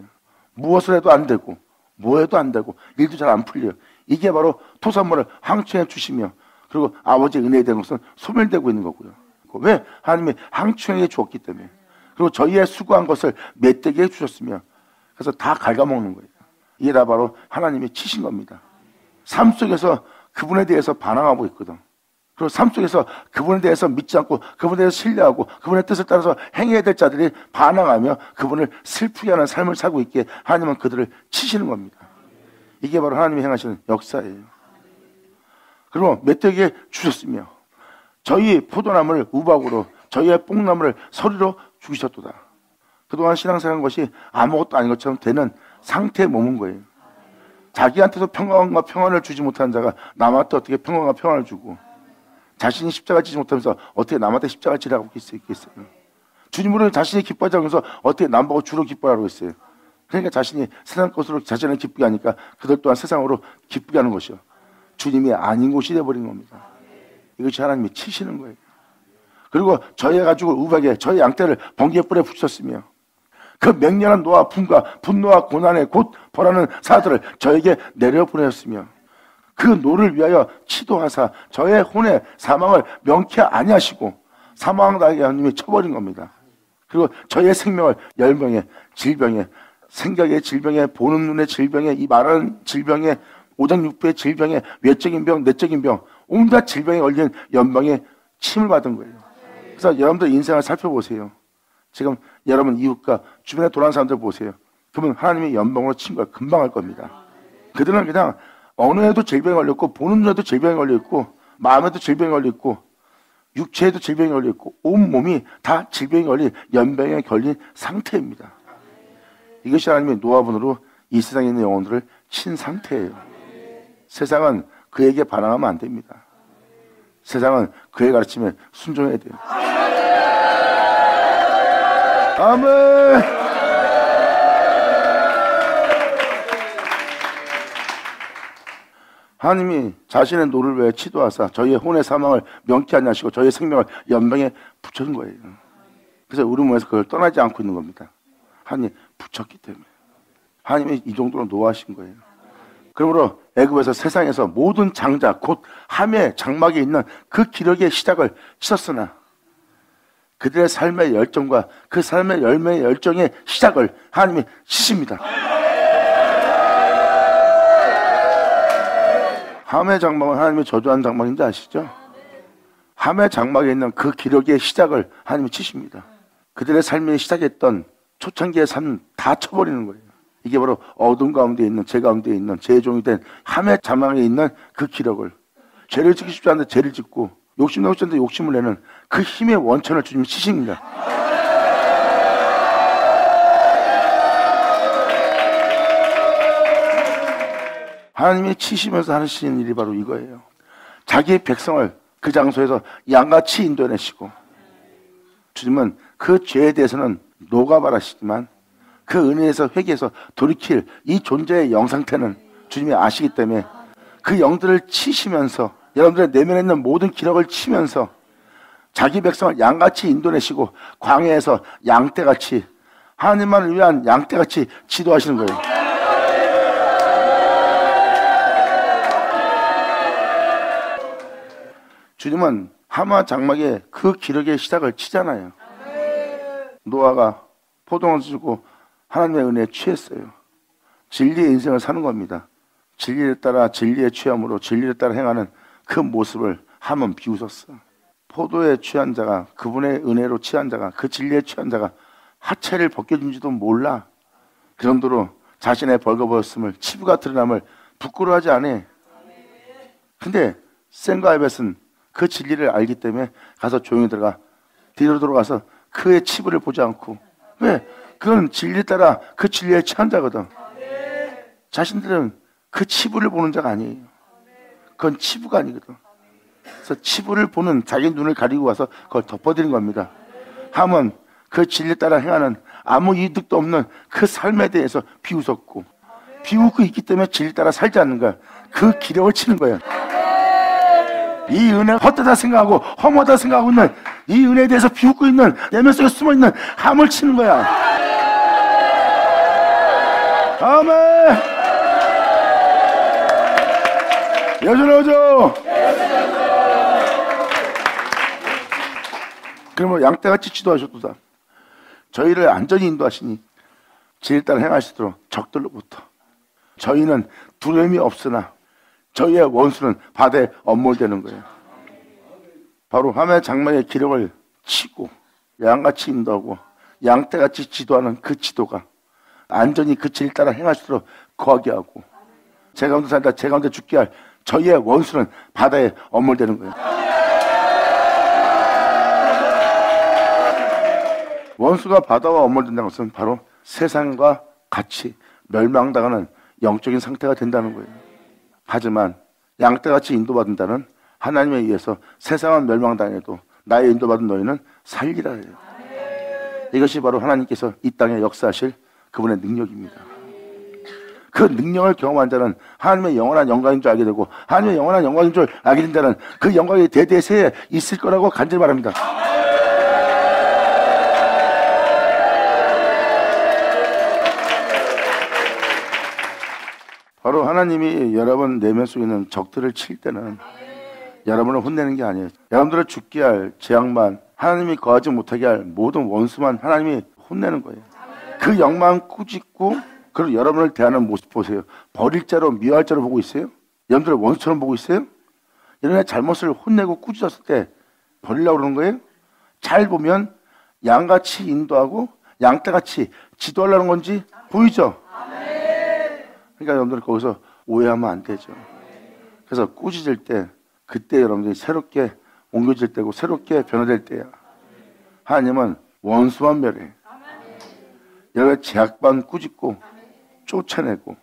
무엇을 해도 안 되고 뭐 해도 안 되고 일도 잘 안 풀려요. 이게 바로 토산물을 항청해 주시며 그리고 아버지의 은혜에 대한 것은 소멸되고 있는 거고요. 왜? 하나님이 항청해 주었기 때문에. 그리고 저희의 수고한 것을 맷되게 해주셨으며 그래서 다 갉아먹는 거예요. 이게 다 바로 하나님이 치신 겁니다. 삶 속에서 그분에 대해서 반항하고 있거든. 그리고 삶 속에서 그분에 대해서 믿지 않고 그분에 대해서 신뢰하고 그분의 뜻을 따라서 행해야 될 자들이 반항하며 그분을 슬프게 하는 삶을 살고 있기에 하나님은 그들을 치시는 겁니다. 이게 바로 하나님이 행하시는 역사예요. 그리고 맷되게 주셨으며 저희 포도나무를 우박으로 저희의 뽕나무를 서리로 죽이셨도다. 그동안 신앙생활한 것이 아무것도 아닌 것처럼 되는 상태에 머문 거예요. 자기한테도 평강과 평안을 주지 못하는 자가 남한테 어떻게 평강과 평안을 주고 자신이 십자가 지지 못하면서 어떻게 남한테 십자가 지라고 있겠어요. 주님으로 자신이 기뻐하지 않으면서 어떻게 남보고 주로 기뻐하라고 했어요. 그러니까 자신이 세상 것으로 자신을 기쁘게 하니까 그들 또한 세상으로 기쁘게 하는 것이요. 주님이 아닌 곳이 되어버린 겁니다. 이것이 하나님이 치시는 거예요. 그리고 저희의 가죽을 우박에 저희 양떼를 번개에 뿔에 붙였으며 그 맹렬한 노와 분과 분노와 고난에 곧 벌하는 사들을 저에게 내려보내었으며 그 노를 위하여 치도하사 저의 혼의 사망을 명케 아니하시고 사망당하게 하나님이 쳐버린 겁니다. 그리고 저의 생명을 열병에 질병에 생각의 질병에 보는 눈의 질병에 이 말하는 질병에 오장육부의 질병에 외적인 병 내적인 병 온갖 질병에 걸린 연병에 침을 받은 거예요. 그래서 여러분들 인생을 살펴보세요. 지금 여러분 이웃과 주변에 돌아가는 사람들 보세요. 그러면 하나님이 연병으로 친 거야. 금방 할 겁니다. 그들은 그냥 어느 해도 질병에 걸렸고 보는 눈에도 질병에 걸려있고 마음에도 질병에 걸려있고 육체에도 질병에 걸려있고 온몸이 다 질병에 걸린 연병에 걸린 상태입니다. 이것이 하나님의 노하분으로 이 세상에 있는 영혼들을 친 상태예요. 세상은 그에게 반항하면 안 됩니다. 세상은 그의 가르침에 순종해야 돼요. 아멘. 하나님이 자신의 노를 위해 치도하사 저희의 혼의 사망을 명쾌하게 하시고 저희의 생명을 연병에 붙여준 거예요. 그래서 우리 몸에서 그걸 떠나지 않고 있는 겁니다. 하나님 붙였기 때문에. 하나님이 이 정도로 노하신 거예요. 그러므로 애굽에서 세상에서 모든 장자 곧 함의 장막에 있는 그 기력의 시작을 치셨으나 그들의 삶의 열정과 그 삶의 열매의 열정의 시작을 하나님이 치십니다. 함의 장막은 하나님이 저주한 장막인지 아시죠? 함의 장막에 있는 그 기력의 시작을 하나님이 치십니다. 그들의 삶이 시작했던 초창기의 삶 다 쳐버리는 거예요. 이게 바로 어둠 가운데 있는 제 가운데 있는 제 종이 된 함의 장막에 있는 그 기력을 죄를 짓기 쉽지 않은데 죄를 짓고 욕심내고 싶지 않은데 욕심을 내는 그 힘의 원천을 주님이 치십니다. 하나님이 치시면서 하시는 일이 바로 이거예요. 자기의 백성을 그 장소에서 양같이 인도해내시고 주님은 그 죄에 대해서는 노가발하시지만 그 은혜에서 회개해서 돌이킬 이 존재의 영상태는 주님이 아시기 때문에 그 영들을 치시면서 여러분들의 내면에 있는 모든 기력을 치면서 자기 백성을 양같이 인도내시고 광야에서 양떼같이 하나님만을 위한 양떼같이 지도하시는 거예요. 주님은 하마 장막에 그 기력의 시작을 치잖아요. 노아가 포도원을 주고 하나님의 은혜에 취했어요. 진리의 인생을 사는 겁니다. 진리를 따라 진리의 취함으로 진리를 따라 행하는 그 모습을 함은 비웃었어. 포도에 취한 자가 그분의 은혜로 취한 자가 그 진리에 취한 자가 하체를 벗겨준지도 몰라. 그 정도로 자신의 벌거벗음을 치부가 드러남을 부끄러워하지 않아. 근데 샘과 야벳은 그 진리를 알기 때문에 가서 조용히 들어가 뒤로 돌아가서 그의 치부를 보지 않고 왜? 그건 진리 따라 그 진리에 취한 자거든. 자신들은 그 치부를 보는 자가 아니에요. 그건 치부가 아니거든. 그래서 치부를 보는 자기 눈을 가리고 와서 그걸 덮어드린 겁니다. 함은 그 진리 따라 행하는 아무 이득도 없는 그 삶에 대해서 비웃었고, 비웃고 있기 때문에 진리 따라 살지 않는 거야. 그 기력을 치는 거예요. 이 은혜 헛되다 생각하고 허무하다 생각하고 있는 이 은혜에 대해서 비웃고 있는 내면 속에 숨어있는 함을 치는 거야. 아멘. 여전하죠. 그러면 양떼같이 지도하셨도다. 저희를 안전히 인도하시니 진리 따라 행하시도록 적들로부터 저희는 두려움이 없으나 저희의 원수는 바다에 엄몰되는 거예요. 바로 함의 장막의 기력을 치고 양같이 인도하고 양떼같이 지도하는 그 지도가 안전히 그 진리 따라 행하시도록 거하게 하고, 제 가운데 살다 제 가운데 죽게 할 저희의 원수는 바다에 엄몰되는 거예요. 원수가 바다와 엄몰된다는 것은 바로 세상과 같이 멸망당하는 영적인 상태가 된다는 거예요. 하지만 양떼같이 인도받는다는 하나님에 의해서 세상은 멸망당해도 나의 인도받은 너희는 살리라 해요. 이것이 바로 하나님께서 이 땅에 역사하실 그분의 능력입니다. 그 능력을 경험한 자는 하나님의 영원한 영광인 줄 알게 되고, 하나님의 영원한 영광인 줄 알게 된 자는 그 영광이 대대세에 있을 거라고 간절히 바랍니다. 바로 하나님이 여러분 내면 속에 있는 적들을 칠 때는 여러분을 혼내는 게 아니에요. 여러분들을 죽게 할 재앙만, 하나님이 거하지 못하게 할 모든 원수만 하나님이 혼내는 거예요. 그 영만 꾸짖고, 그리고 여러분을 대하는 모습 보세요. 버릴 자로 미워할 자로 보고 있어요? 여러분들을 원수처럼 보고 있어요? 여러분의 잘못을 혼내고 꾸짖었을 때 버리려고 그러는 거예요? 잘 보면 양같이 인도하고 양떼같이 지도하려는 건지 보이죠? 그러니까 여러분들 거기서 오해하면 안 되죠. 그래서 꾸짖을 때 그때 여러분들이 새롭게 옮겨질 때고 새롭게 변화될 때야. 하나님은 원수만 멸해. 여러분의 죄악만 꾸짖고 쫓아내고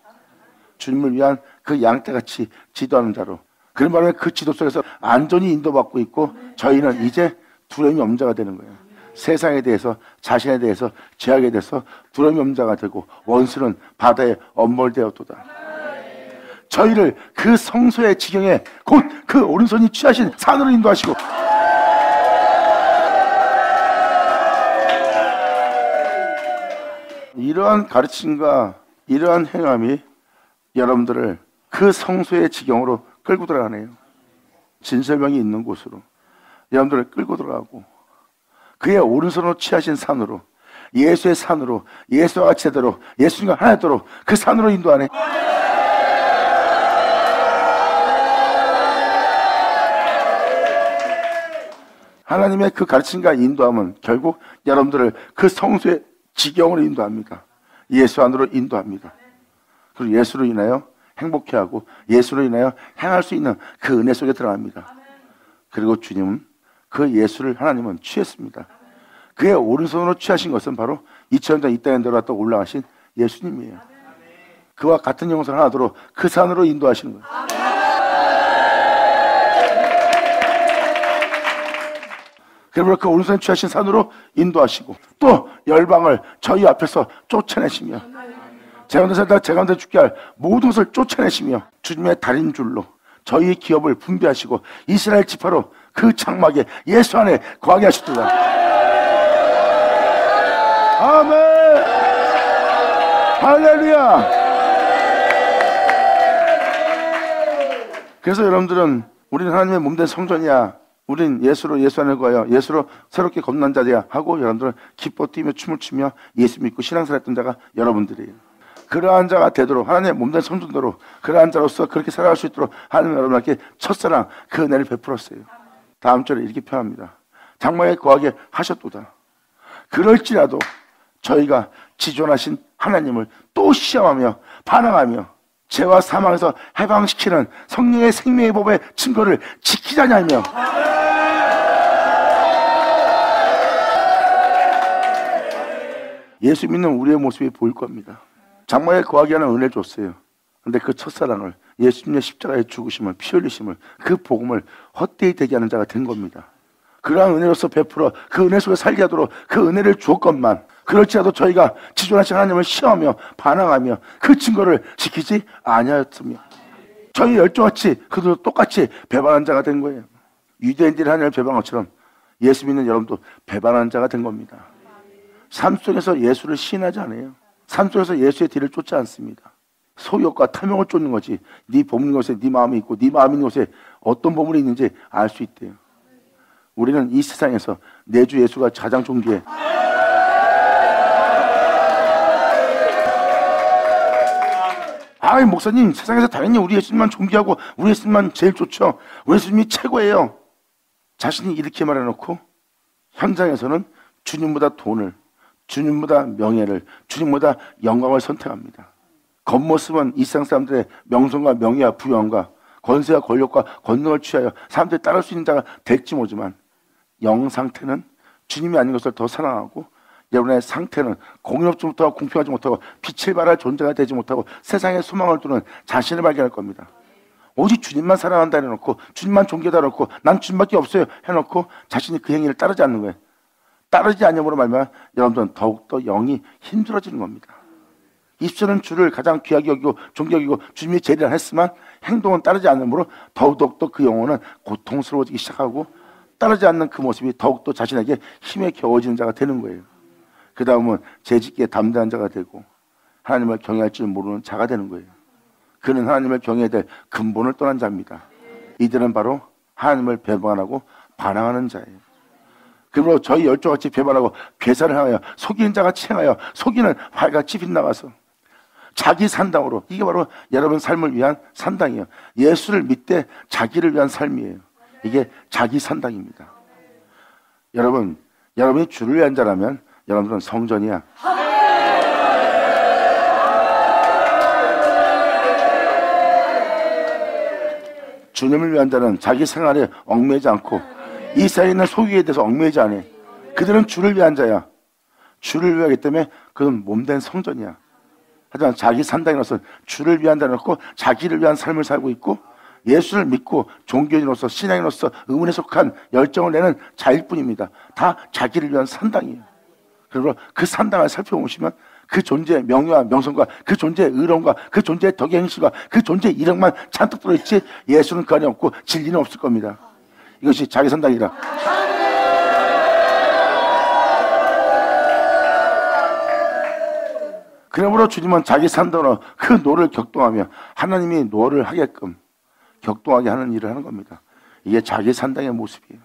주님을 위한 그 양떼같이 지도하는 자로, 그런 말에 그 지도 속에서 안전히 인도받고 있고 저희는 이제 두려움이 없는 자가 되는 거예요. 세상에 대해서, 자신에 대해서, 죄악에 대해서 두려움이 없는 자가 되고 원수는 바다에 엄몰되었도다. 저희를 그 성소의 지경에 곧 그 오른손이 취하신 산으로 인도하시고, 이러한 가르침과 이러한 행함이 여러분들을 그 성소의 지경으로 끌고 들어가네요. 진설명이 있는 곳으로 여러분들을 끌고 들어가고, 그의 오른손으로 취하신 산으로, 예수의 산으로, 예수와 같이 되도록, 예수님과 하나 되도록 그 산으로 인도하네. 하나님의 그 가르침과 인도함은 결국 여러분들을 그 성소의 지경으로 인도합니다. 예수 안으로 인도합니다. 그리고 예수로 인하여 행복해하고 예수로 인하여 행할 수 있는 그 은혜 속에 들어갑니다. 그리고 주님은 그 예수를 하나님은 취했습니다. 그의 오른손으로 취하신 것은 바로 2000년 전 이 땅에 내려왔다 올라가신 예수님이에요. 그와 같은 영성을 하도록 그 산으로 인도하시는 거예요. 그러므로 그 오른손에 취하신 산으로 인도하시고, 또 열방을 저희 앞에서 쫓아내시며, 제 가운데 살다 제 가운데 죽게 할 모든 것을 쫓아내시며 주님의 달인줄로 저희 기업을 분배하시고 이스라엘 지파로 그 장막에 예수 안에 거하게 하셨도다. 아멘. 할렐루야. 그래서 여러분들은 우리는 하나님의 몸된 성전이야, 우린 예수로 예수 안에 거하여 예수로 새롭게 거듭난 자들이야 하고 여러분들은 기뻐 뛰며 춤을 추며 예수 믿고 신앙생활했던 자가 여러분들이에요. 그러한 자가 되도록, 하나님의 몸된 성전대로 그러한 자로서 그렇게 살아갈 수 있도록 하나님 여러분에게 첫사랑 그 은혜를 베풀었어요. 다음 절에 이렇게 표현합니다. 장막에 거하게 하셨도다. 그럴지라도 저희가 지존하신 하나님을 또 시험하며 반항하며 죄와 사망에서 해방시키는 성령의 생명의 법의 증거를 지키자냐며, 예수 믿는 우리의 모습이 보일 겁니다. 장막에 거하게 하는 은혜를 줬어요. 근데 그 첫사랑을, 예수님의 십자가의 죽으심을, 피 흘리심을, 그 복음을 헛되이 되게 하는 자가 된 겁니다. 그러한 은혜로서 베풀어 그 은혜 속에 살게 하도록 그 은혜를 주었건만, 그럴지라도 저희가 지존하신 하나님을 시험하며 반항하며 그 증거를 지키지 아니하였으며, 저희 열조같이 그도 똑같이 배반한 자가 된 거예요. 유대인들이 하나님을 배반한 것처럼 예수 믿는 여러분도 배반한 자가 된 겁니다. 삶 속에서 예수를 시인하지 않아요. 삶 속에서 예수의 뒤를 쫓지 않습니다. 소욕과 탐욕을 쫓는 거지. 네 보물 곳에 네 마음이 있고 네 마음이 있는 곳에 어떤 보물이 있는지 알 수 있대요. 우리는 이 세상에서 내 주 예수가 가장 존귀해. 아이 목사님, 세상에서 당연히 우리 예수님만 존귀하고 우리 예수님만 제일 좋죠. 우리 예수님이 최고예요. 자신이 이렇게 말해놓고 현장에서는 주님보다 돈을, 주님보다 명예를, 주님보다 영광을 선택합니다. 겉모습은 이 세상 사람들의 명성과 명예와 부영과 권세와 권력과 권능을 취하여 사람들이 따를 수 있는 자가 될지 모르지만, 영 상태는 주님이 아닌 것을 더 사랑하고, 여러분의 상태는 공의롭지 못하고 공평하지 못하고 빛을 발할 존재가 되지 못하고 세상에 소망을 두는 자신을 발견할 겁니다. 오직 주님만 사랑한다 해놓고, 주님만 존귀하다 해놓고, 난 주님밖에 없어요 해놓고 자신이 그 행위를 따르지 않는 거예요. 따르지 않음으로 말미암아 여러분들은 더욱더 영이 힘들어지는 겁니다. 입술은 주를 가장 귀하게 여기고 존귀하게 여기고 주님이 제일이라 했지만 행동은 따르지 않으므로 더욱더 그 영혼은 고통스러워지기 시작하고, 따르지 않는 그 모습이 더욱더 자신에게 힘에 겨워지는 자가 되는 거예요. 그 다음은 재짓기에 담대한 자가 되고 하나님을 경외할 줄 모르는 자가 되는 거예요. 그는 하나님을 경외해야 될 근본을 떠난 자입니다. 이들은 바로 하나님을 배반하고 반항하는 자예요. 그러므로 저희 열조같이 배반하고 괴사를 하여 속이는 자같이 행하여 속이는 활같이 빗나가서 자기 산당으로, 이게 바로 여러분 삶을 위한 산당이에요. 예수를 믿되 자기를 위한 삶이에요. 이게 자기 산당입니다. 여러분이 주를 위한 자라면 여러분들은 성전이야. 주님을 위한 자는 자기 생활에 얽매이지 않고 이 사이에 있는 소유에 대해서 얽매이지 않아. 그들은 주를 위한 자야. 주를 위하기 때문에 그는 몸된 성전이야. 하지만 자기 산당이로서 주를 위한 자는 없고 자기를 위한 삶을 살고 있고, 예수를 믿고 종교인으로서 신앙인으로서 의문에 속한 열정을 내는 자일 뿐입니다. 다 자기를 위한 산당이에요. 그리고 그 산당을 살펴보시면 그 존재의 명예와 명성과 그 존재의 의로움과 그 존재의 덕의 행실과 그 존재의 이력만 잔뜩 들어있지, 예수는 그 안에 없고 진리는 없을 겁니다. 이것이 자기 산당이라. 그러므로 주님은 자기 산당으로 그 노를 격동하며 하나님이 노를 하게끔 격동하게 하는 일을 하는 겁니다. 이게 자기 산당의 모습이에요.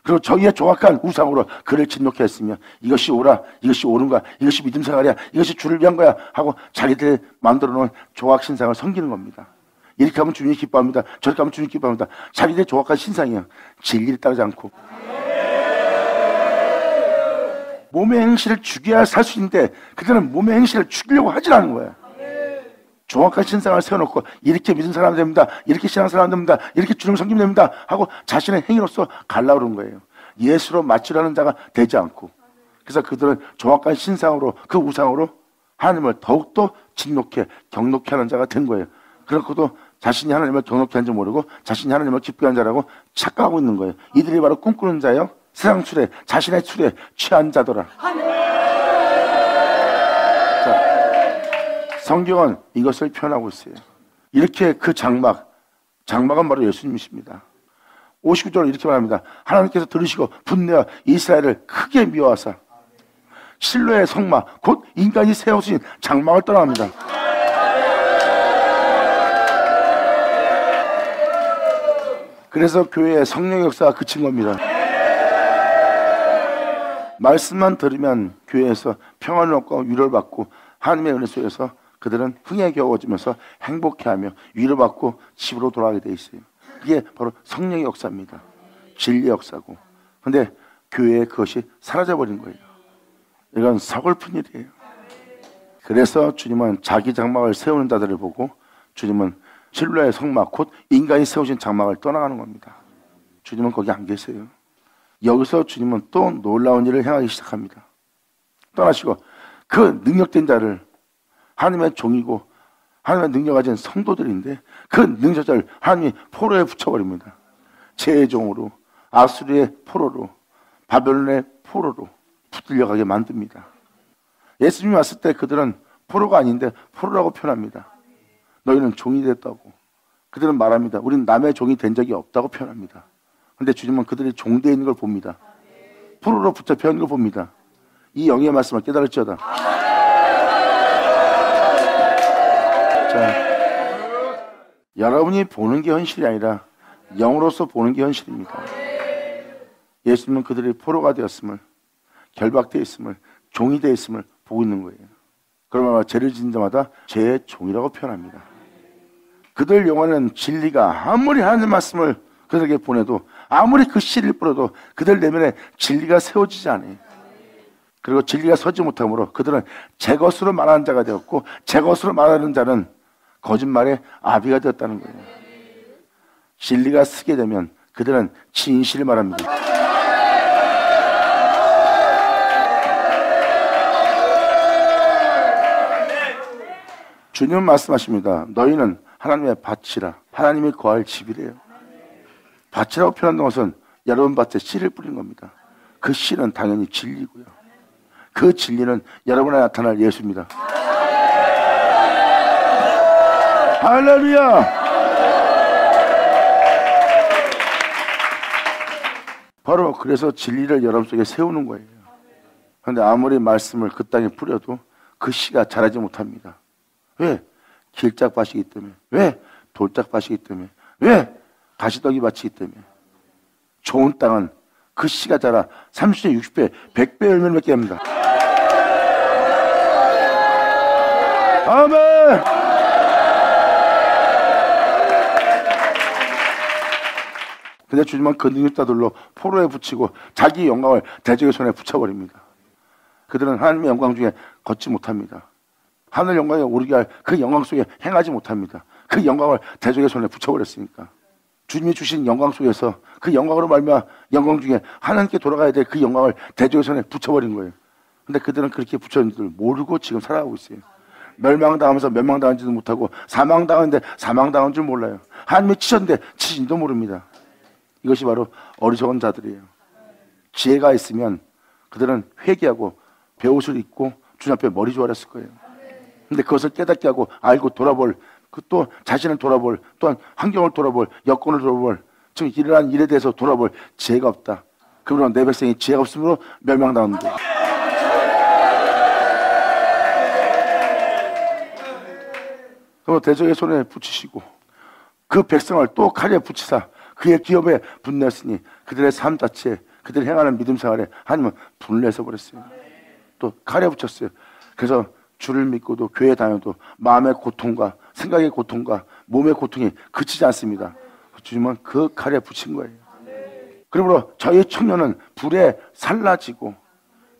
그리고 저희의 정확한 우상으로 그를 진노케 했으며 이것이 옳아, 이것이 옳은 거야, 이것이 믿음 생활이야, 이것이 주를 위한 거야 하고 자기들이 만들어 놓은 조각 신상을 섬기는 겁니다. 이렇게 하면 주님이 기뻐합니다. 저렇게 하면 주님이 기뻐합니다. 자기들의 조각한 신상이에요. 진리를 따르지 않고 몸의 행실을 죽여야 살 수 있는데 그들은 몸의 행실을 죽이려고 하질 않는 거예요. 정확한 신상을 세워놓고 이렇게 믿은 사람 됩니다, 이렇게 신앙 사람 됩니다, 이렇게 주님 섬기면 됩니다 하고 자신의 행위로서 갈라 그러는 거예요. 예수로 맞추려는 자가 되지 않고. 그래서 그들은 정확한 신상으로, 그 우상으로 하나님을 더욱더 진노케 경노케 하는 자가 된 거예요. 그렇고도 자신이 하나님을 경노케 한지 모르고 자신이 하나님을 기쁘게 한 자라고 착각하고 있는 거예요. 이들이 바로 꿈꾸는 자예요. 세상 술에, 자신의 술에 취한 자더라. 성경은 이것을 표현하고 있어요. 이렇게 그 장막은 바로 예수님이십니다. 59절은 이렇게 말합니다. 하나님께서 들으시고 분내어 이스라엘을 크게 미워하사 실로의 성막 곧 인간이 세우신 장막을 떠나갑니다. 그래서 교회의 성령의 역사가 그친 겁니다. 말씀만 들으면 교회에서 평안을 얻고 위로를 받고 하나님의 은혜 속에서 그들은 흥에 겨워지면서 행복해하며 위로받고 집으로 돌아가게 돼 있어요. 이게 바로 성령의 역사입니다. 진리의 역사고. 그런데 교회에 그것이 사라져버린 거예요. 이건 서글픈 일이에요. 그래서 주님은 자기 장막을 세우는 자들을 보고 주님은 실로의 성막 곧 인간이 세우신 장막을 떠나가는 겁니다. 주님은 거기 안 계세요. 여기서 주님은 또 놀라운 일을 행하기 시작합니다. 떠나시고 그 능력된 자를, 하나님의 종이고 하나님의 능력 가진 성도들인데 그 능력자를 하나님이 포로에 붙여버립니다. 제종으로, 아수르의 포로로, 바벨론의 포로로 붙들려가게 만듭니다. 예수님이 왔을 때 그들은 포로가 아닌데 포로라고 표현합니다. 너희는 종이 됐다고. 그들은 말합니다. 우리는 남의 종이 된 적이 없다고 표현합니다. 그런데 주님은 그들이 종되어 있는 걸 봅니다. 포로로 붙잡혀 있는 걸 봅니다. 이 영의 말씀을 깨달을지어다. 자, 여러분이 보는 게 현실이 아니라 영으로서 보는 게 현실입니다. 예수님은 그들이 포로가 되었음을, 결박되어 있음을, 종이 되어 있음을 보고 있는 거예요. 그러면 죄를 지은 자마다 죄의 종이라고 표현합니다. 그들 영혼은 진리가 아무리 하나님 말씀을 그들에게 보내도, 아무리 그 씨를 뿌려도 그들 내면에 진리가 세워지지 않아요. 그리고 진리가 서지 못하므로 그들은 제 것으로 말하는 자가 되었고, 제 것으로 말하는 자는 거짓말의 아비가 되었다는 거예요. 진리가 쓰게 되면 그들은 진실을 말합니다. 주님은 말씀하십니다. 너희는 하나님의 밭이라, 하나님이 거할 집이래요. 밭이라고 표현한 것은 여러분 밭에 씨를 뿌린 겁니다. 그 씨는 당연히 진리고요. 그 진리는 여러분에 나타날 예수입니다. 할렐루야! 바로 그래서 진리를 여러분 속에 세우는 거예요. 그런데 아무리 말씀을 그 땅에 뿌려도 그 씨가 자라지 못합니다. 왜? 길짝밭이기 때문에. 왜? 돌짝밭이기 때문에. 왜? 가시더기 밭이기 때문에. 좋은 땅은 그 씨가 자라 30배, 60배, 100배 열매를 맺게 합니다. 아멘! 근데 주님은 그 능력자들로 포로에 붙이고 자기 영광을 대적의 손에 붙여버립니다. 그들은 하나님의 영광 중에 걷지 못합니다. 하늘 영광에 오르게 할 그 영광 속에 행하지 못합니다. 그 영광을 대적의 손에 붙여버렸으니까. 주님이 주신 영광 속에서 그 영광으로 말미암아 영광 중에 하나님께 돌아가야 될 그 영광을 대적의 손에 붙여버린 거예요. 근데 그들은 그렇게 붙여진 줄 모르고 지금 살아가고 있어요. 멸망당하면서 멸망당한지도 못하고 사망당하는데 사망당한 줄 몰라요. 하나님이 치셨는데 치신지도 모릅니다. 이것이 바로 어리석은 자들이에요. 지혜가 있으면 그들은 회개하고 베옷을 입고 주님 앞에 머리 조아렸을 거예요. 근데 그것을 깨닫게 하고 알고 돌아볼, 또 자신을 돌아볼, 또한 환경을 돌아볼, 여건을 돌아볼, 지금 일어난 일에 대해서 돌아볼 지혜가 없다. 그러므로 내 백성이 지혜가 없으므로 멸망당하는 거예요. 그리고 대적의 손에 붙이시고 그 백성을 또 칼에 붙이사 그의 기업에 분내었으니 그들의 삶 자체에, 그들이 행하는 믿음 생활에 하나님은 분내서 버렸어요. 또 칼에 붙였어요. 그래서 주를 믿고도 교회 다녀도 마음의 고통과 생각의 고통과 몸의 고통이 그치지 않습니다. 주님은 그 칼에 붙인 거예요. 그러므로 저희 청년은 불에 살라지고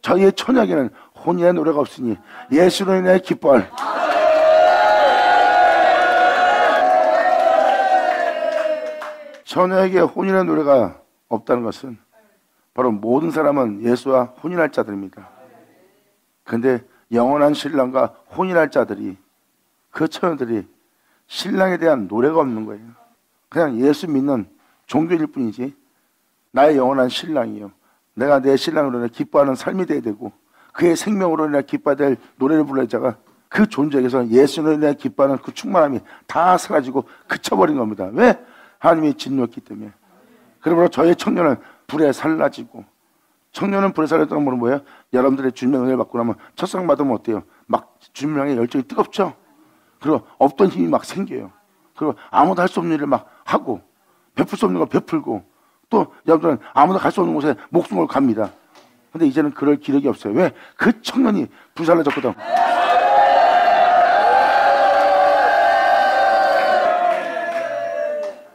저희의 처녀에게는 혼인의 노래가 없으니 예수로 인해 기뻐할. 처녀에게 혼인의 노래가 없다는 것은 바로 모든 사람은 예수와 혼인할 자들입니다. 그런데 영원한 신랑과 혼인할 자들이, 그 처녀들이 신랑에 대한 노래가 없는 거예요. 그냥 예수 믿는 종교일 뿐이지 나의 영원한 신랑이요, 내가 내 신랑으로 인해 기뻐하는 삶이 돼야 되고 그의 생명으로 인해 기뻐해야 될 노래를 부를 자가 그 존재에게서 예수로 인해 기뻐하는 그 충만함이 다 사라지고 그쳐버린 겁니다. 왜? 하나님이 진노했기 때문에. 그러므로 저의 청년은 불에 살라지고, 청년은 불에 살렸다는 건 뭐예요? 여러분들의 주님의 은혜를 받고 나면 첫상 받으면 어때요? 막 주님의 열정이 뜨겁죠? 그리고 없던 힘이 막 생겨요. 그리고 아무도 할 수 없는 일을 막 하고, 베풀 수 없는 걸 베풀고, 또 여러분들은 아무도 갈 수 없는 곳에 목숨을 갑니다. 근데 이제는 그럴 기력이 없어요. 왜? 그 청년이 불살라졌거든.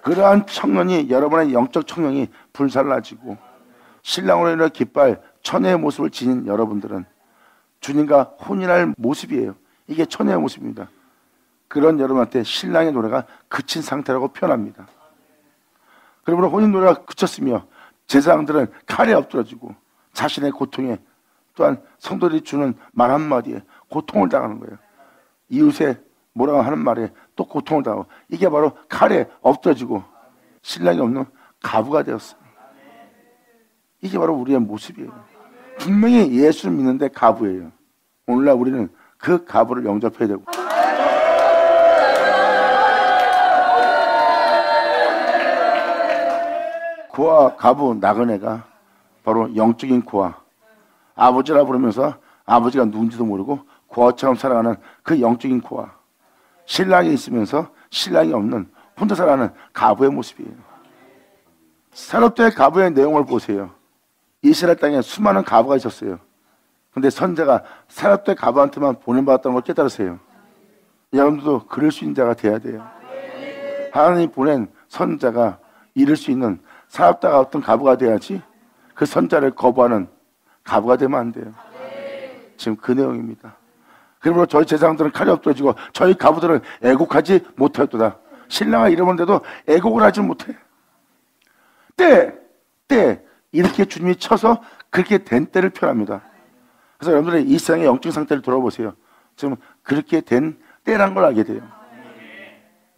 그러한 청년이, 여러분의 영적 청년이 불살라지고 신랑으로 인해 기뻐할 처녀의 모습을 지닌 여러분들은 주님과 혼인할 모습이에요. 이게 처녀의 모습입니다. 그런 여러분한테 신랑의 노래가 그친 상태라고 표현합니다. 그러므로 혼인 노래가 그쳤으며 제사장들은 칼에 엎드러지고 자신의 고통에, 또한 성도들이 주는 말 한마디에 고통을 당하는 거예요. 이웃의 뭐라고 하는 말에 또 고통을 당하고, 이게 바로 칼에 엎드러지고 신랑이 없는 가부가 되었어요. 이게 바로 우리의 모습이에요. 분명히 예수를 믿는데 가부예요. 오늘날 우리는 그 가부를 영접해야 되고, 고아, 가부, 나그네가 바로 영적인 고아, 아버지라 부르면서 아버지가 누군지도 모르고 고아처럼 살아가는 그 영적인 고아, 신랑이 있으면서 신랑이 없는 혼자 살아가는 가부의 모습이에요. 사렙자의 가부의 내용을 보세요. 이스라엘 땅에 수많은 가부가 있었어요. 근데 선자가 사렙자의 가부한테만 보내받았다는 걸 깨달으세요. 여러분들도 그럴 수 있는 자가 돼야 돼요. 하나님이 보낸 선자가 이룰 수 있는 사렙자가 어떤 가부가 돼야지, 그 선자를 거부하는 가부가 되면 안 돼요. 지금 그 내용입니다. 그러므로 저희 제사장들은 칼이 엎드러지고 저희 가부들은 애곡하지 못하였도다. 신랑을 잃어버렸는데도 애곡을 하지 못해. 때 이렇게 주님이 쳐서 그렇게 된 때를 표현합니다. 그래서 여러분들의 이 세상의 영적 상태를 돌아보세요. 지금 그렇게 된 때란 걸 알게 돼요.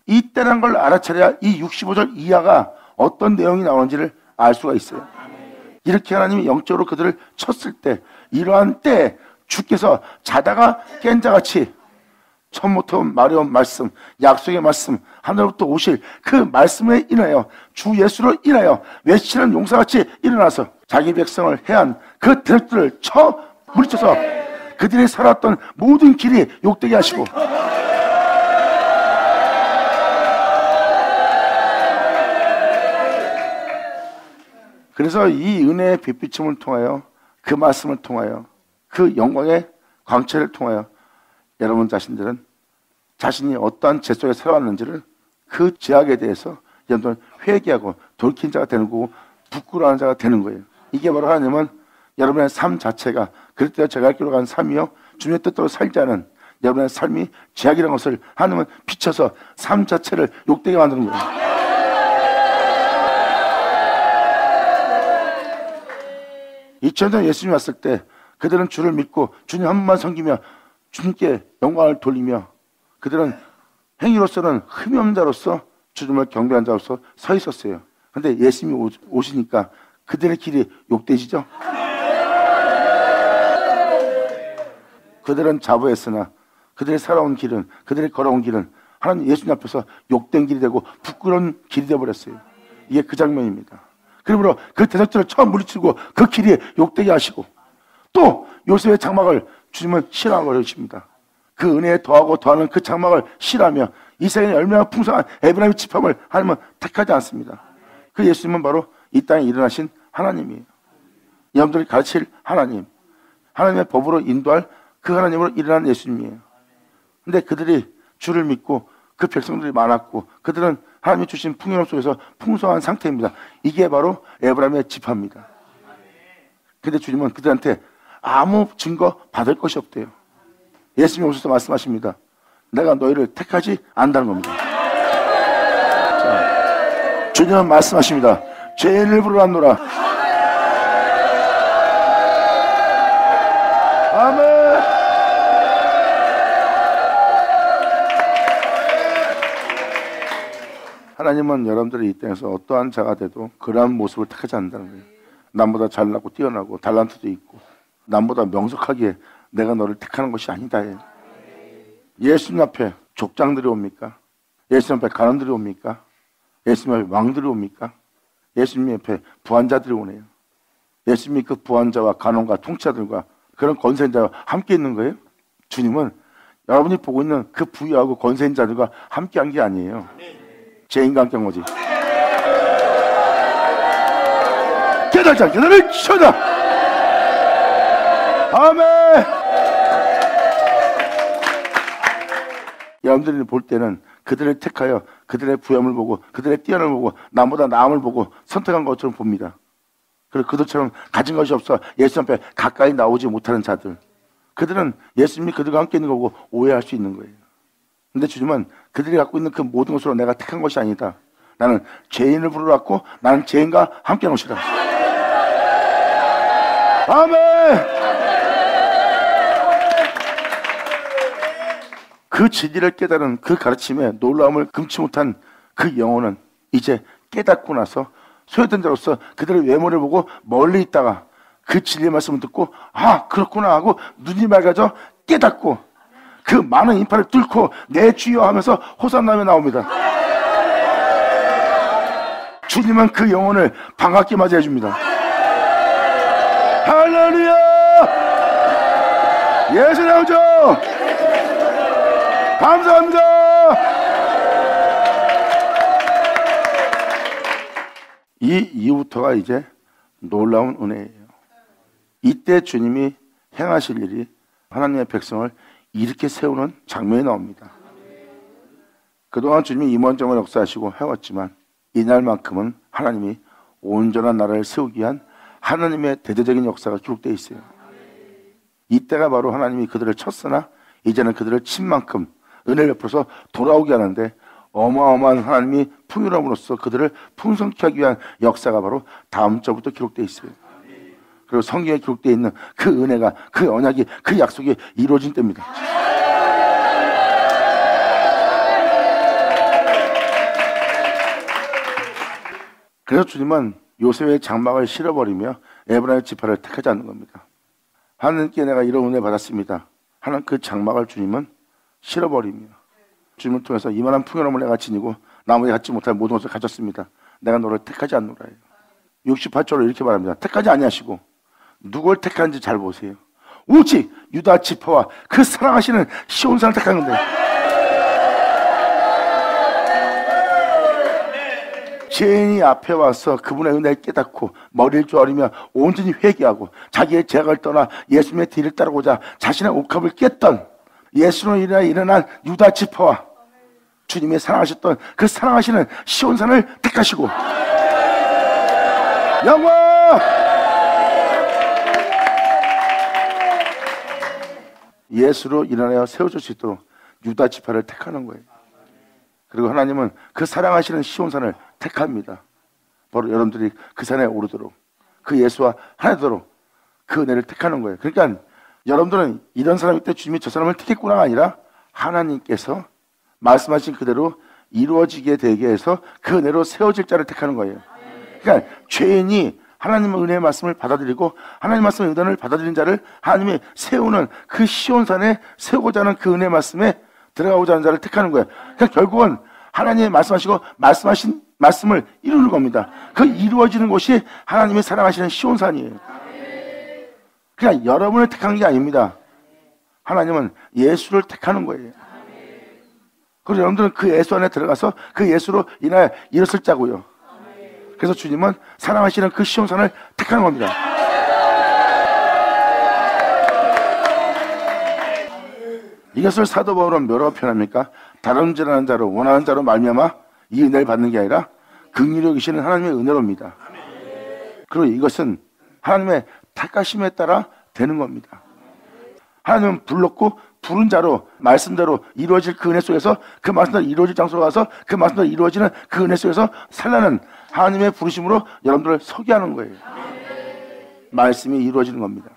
이 때란 걸 알아차려야 이 65절 이하가 어떤 내용이 나오는지를 알 수가 있어요. 이렇게 하나님이 영적으로 그들을 쳤을 때, 이러한 때 주께서 자다가 깬 자같이 처음부터 말해온 말씀, 약속의 말씀, 하늘로부터 오실 그 말씀에 인하여 주 예수로 인하여 외치는 용사같이 일어나서 자기 백성을 해한 그 대적들을 쳐 물리쳐서 그들이 살았던 모든 길이 욕되게 하시고, 그래서 이 은혜의 빛비춤을 통하여, 그 말씀을 통하여, 그 영광의 광채를 통하여 여러분 자신들은 자신이 어떠한 죄 속에 살아왔는지를, 그 죄악에 대해서 여러분들은 회개하고 돌이킨 자가 되는 거고 부끄러워하는 자가 되는 거예요. 이게 바로 하나님은 여러분의 삶 자체가 그럴 때 제가 길로 간 삶이요, 주님의 뜻대로 살지 않은 여러분의 삶이 죄악이라는 것을 하나님은 비춰서 삶 자체를 욕되게 만드는 거예요. 2000년 전 예수님이 왔을 때 그들은 주를 믿고 주님 한 분만 섬기며 주님께 영광을 돌리며, 그들은 행위로서는 흠이 없는 자로서 주님을 경배한 자로서 서 있었어요. 그런데 예수님이 오시니까 그들의 길이 욕되시죠? 그들은 자부했으나 그들의 살아온 길은, 그들의 걸어온 길은 하나님 예수님 앞에서 욕된 길이 되고 부끄러운 길이 되어버렸어요. 이게 그 장면입니다. 그러므로 그 대적들을 처음 물리치고 그 길이 욕되게 하시고, 또 요셉의 장막을 주님은 싫어하고 그러십니다. 그 은혜에 더하고 더하는 그 장막을 싫어하며 이 세상에 얼마나 풍성한 에브라임의 지팡을 하나님은 택하지 않습니다. 그 예수님은 바로 이 땅에 일어나신 하나님이에요. 여러분들이 가르칠 하나님, 하나님의 법으로 인도할 그 하나님으로 일어난 예수님이에요. 근데 그들이 주를 믿고 그 백성들이 많았고 그들은 하나님이 주신 풍요로움 속에서 풍성한 상태입니다. 이게 바로 에브라임의 지파입니다. 근데 주님은 그들한테 아무 증거 받을 것이 없대요. 예수님이 오셔서 말씀하십니다. 내가 너희를 택하지 않는다는 겁니다. 자, 주님은 말씀하십니다. 죄인을 부르라노라. 아멘. 하나님은 여러분들이 이 땅에서 어떠한 자가 돼도 그러한 모습을 택하지 않는다는 거예요. 남보다 잘나고 뛰어나고 달란트도 있고 남보다 명석하기에 내가 너를 택하는 것이 아니다. 예수님 앞에 족장들이 옵니까? 예수님 앞에 가난들이 옵니까? 예수님 앞에 왕들이 옵니까? 예수님 앞에 부한자들이 오네요. 예수님이 그 부한자와 간원과 통치자들과 그런 권세인자와 함께 있는 거예요. 주님은 여러분이 보고 있는 그 부유하고 권세인자들과 함께한 게 아니에요. 죄인과 함께한 거지. 깨달지 않게 너를 쳐다. 아멘. 여러분들이 볼 때는 그들을 택하여 그들의 부함을 보고 그들의 뛰어남을 보고 남보다 나음을 보고 선택한 것처럼 봅니다. 그리고 그들처럼 가진 것이 없어 예수 앞에 가까이 나오지 못하는 자들, 그들은 예수님이 그들과 함께 있는 거고 오해할 수 있는 거예요. 근데 주님은 그들이 갖고 있는 그 모든 것으로 내가 택한 것이 아니다. 나는 죄인을 부르러 나는 죄인과 함께 한 것이다. 아멘. 그 진리를 깨달은 그 가르침에 놀라움을 금치 못한 그 영혼은 이제 깨닫고 나서 소외된 자로서 그들의 외모를 보고 멀리 있다가 그 진리의 말씀을 듣고 아 그렇구나 하고 눈이 맑아져 깨닫고 그 많은 인파를 뚫고 내 주여 하면서 호산나며 나옵니다. 주님은 그 영혼을 반갑게 맞이해 줍니다. 할렐루야! 예수 나오죠? 감사합니다. 이 이후부터가 이제 놀라운 은혜예요. 이때 주님이 행하실 일이 하나님의 백성을 이렇게 세우는 장면이 나옵니다. 그동안 주님이 임원정을 역사하시고 해왔지만 이날만큼은 하나님이 온전한 나라를 세우기 위한 하나님의 대대적인 역사가 기록되어 있어요. 이때가 바로 하나님이 그들을 쳤으나 이제는 그들을 친 만큼 은혜를 베풀어서 돌아오게 하는데 어마어마한 하나님이 풍요로움으로써 그들을 풍성케 하기 위한 역사가 바로 다음 절부터 기록되어 있어요. 그리고 성경에 기록되어 있는 그 은혜가 그 언약이 그 약속이 이루어진 때입니다. 그래서 주님은 요셉의 장막을 실어버리며 에브라임 지파를 택하지 않는 겁니다. 하나님께 내가 이런 은혜 받았습니다 하는 그 장막을 주님은 실어버리며 주님을 통해서 이만한 풍요로움을 내가 지니고 나머지 갖지 못할 모든 것을 가졌습니다. 내가 너를 택하지 않노라. 68절로 이렇게 말합니다. 택하지 아니하시고 누굴 택하는지 잘 보세요. 오직 유다 지파와 그 사랑하시는 시온산을 택한 건데 죄인이 앞에 와서 그분의 은혜를 깨닫고 머리를 조아리며 온전히 회개하고 자기의 죄악을 떠나 예수님의 뒤를 따르고자 자신의 옥합을 깼던 예수로 인하여 일어난 유다 지파와 주님이 사랑하셨던 그 사랑하시는 시온산을 택하시고 영광! 예수로 일어나여 세워줄 수 있도록 유다 지파를 택하는 거예요. 그리고 하나님은 그 사랑하시는 시온산을 택합니다. 바로 여러분들이 그 산에 오르도록 그 예수와 하나 되도록 그 은혜를 택하는 거예요. 그러니까 여러분들은 이런 사람이 때 주님이 저 사람을 택했구나가 아니라 하나님께서 말씀하신 그대로 이루어지게 되게 해서 그 은혜로 세워질 자를 택하는 거예요. 그러니까 죄인이 하나님의 은혜의 말씀을 받아들이고 하나님의 말씀의 의단을 받아들인 자를 하나님이 세우는 그 시온산에 세우고자 하는 그 은혜의 말씀에 들어가고자 하는 자를 택하는 거예요. 그러니까 결국은 하나님이 말씀하시고 말씀하신 말씀을 이루는 겁니다. 그 이루어지는 곳이 하나님이 사랑하시는 시온산이에요. 그냥 여러분을 택한 게 아닙니다. 하나님은 예수를 택하는 거예요. 그리고 여러분들은 그 예수 안에 들어가서 그 예수로 인하여 일었을 자고요. 그래서 주님은 사랑하시는 그 시온산을 택하는 겁니다. 이것을 사도 바울은 뭐라고 표현합니까? 다름질하는 자로 원하는 자로 말미암아 이 은혜를 받는 게 아니라 긍휼히 여기시는 하나님의 은혜로입니다. 그리고 이것은 하나님의 택하심에 따라 되는 겁니다. 하나님은 불렀고 부른 자로 말씀대로 이루어질 그 은혜 속에서 그 말씀대로 이루어질 장소로 가서 그 말씀대로 이루어지는 그 은혜 속에서 살라는 하나님의 부르심으로 여러분들을 서게 하는 거예요. 말씀이 이루어지는 겁니다.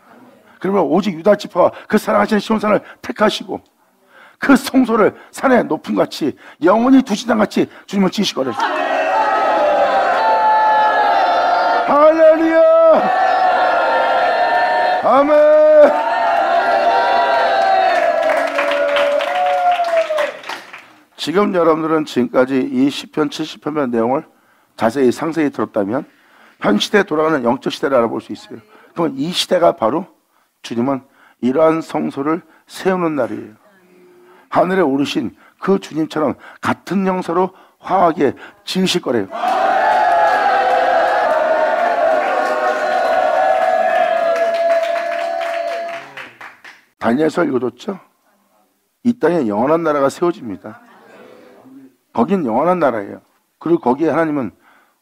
그러면 오직 유다 지파와 그 사랑하시는 시온산을 택하시고 그 성소를 산의 높음같이 영원히 두시당같이 주님은 지으시거든요. 할렐루야! 아멘! 지금 여러분들은 지금까지 이 시편 70편의 내용을 자세히 상세히 들었다면 현 시대에 돌아가는 영적 시대를 알아볼 수 있어요. 그러면 이 시대가 바로 주님은 이러한 성소를 세우는 날이에요. 하늘에 오르신 그 주님처럼 같은 형사로 화하게 지으실 거래요. 다니엘서 읽어줬죠? 이 땅에 영원한 나라가 세워집니다. 거긴 영원한 나라예요. 그리고 거기에 하나님은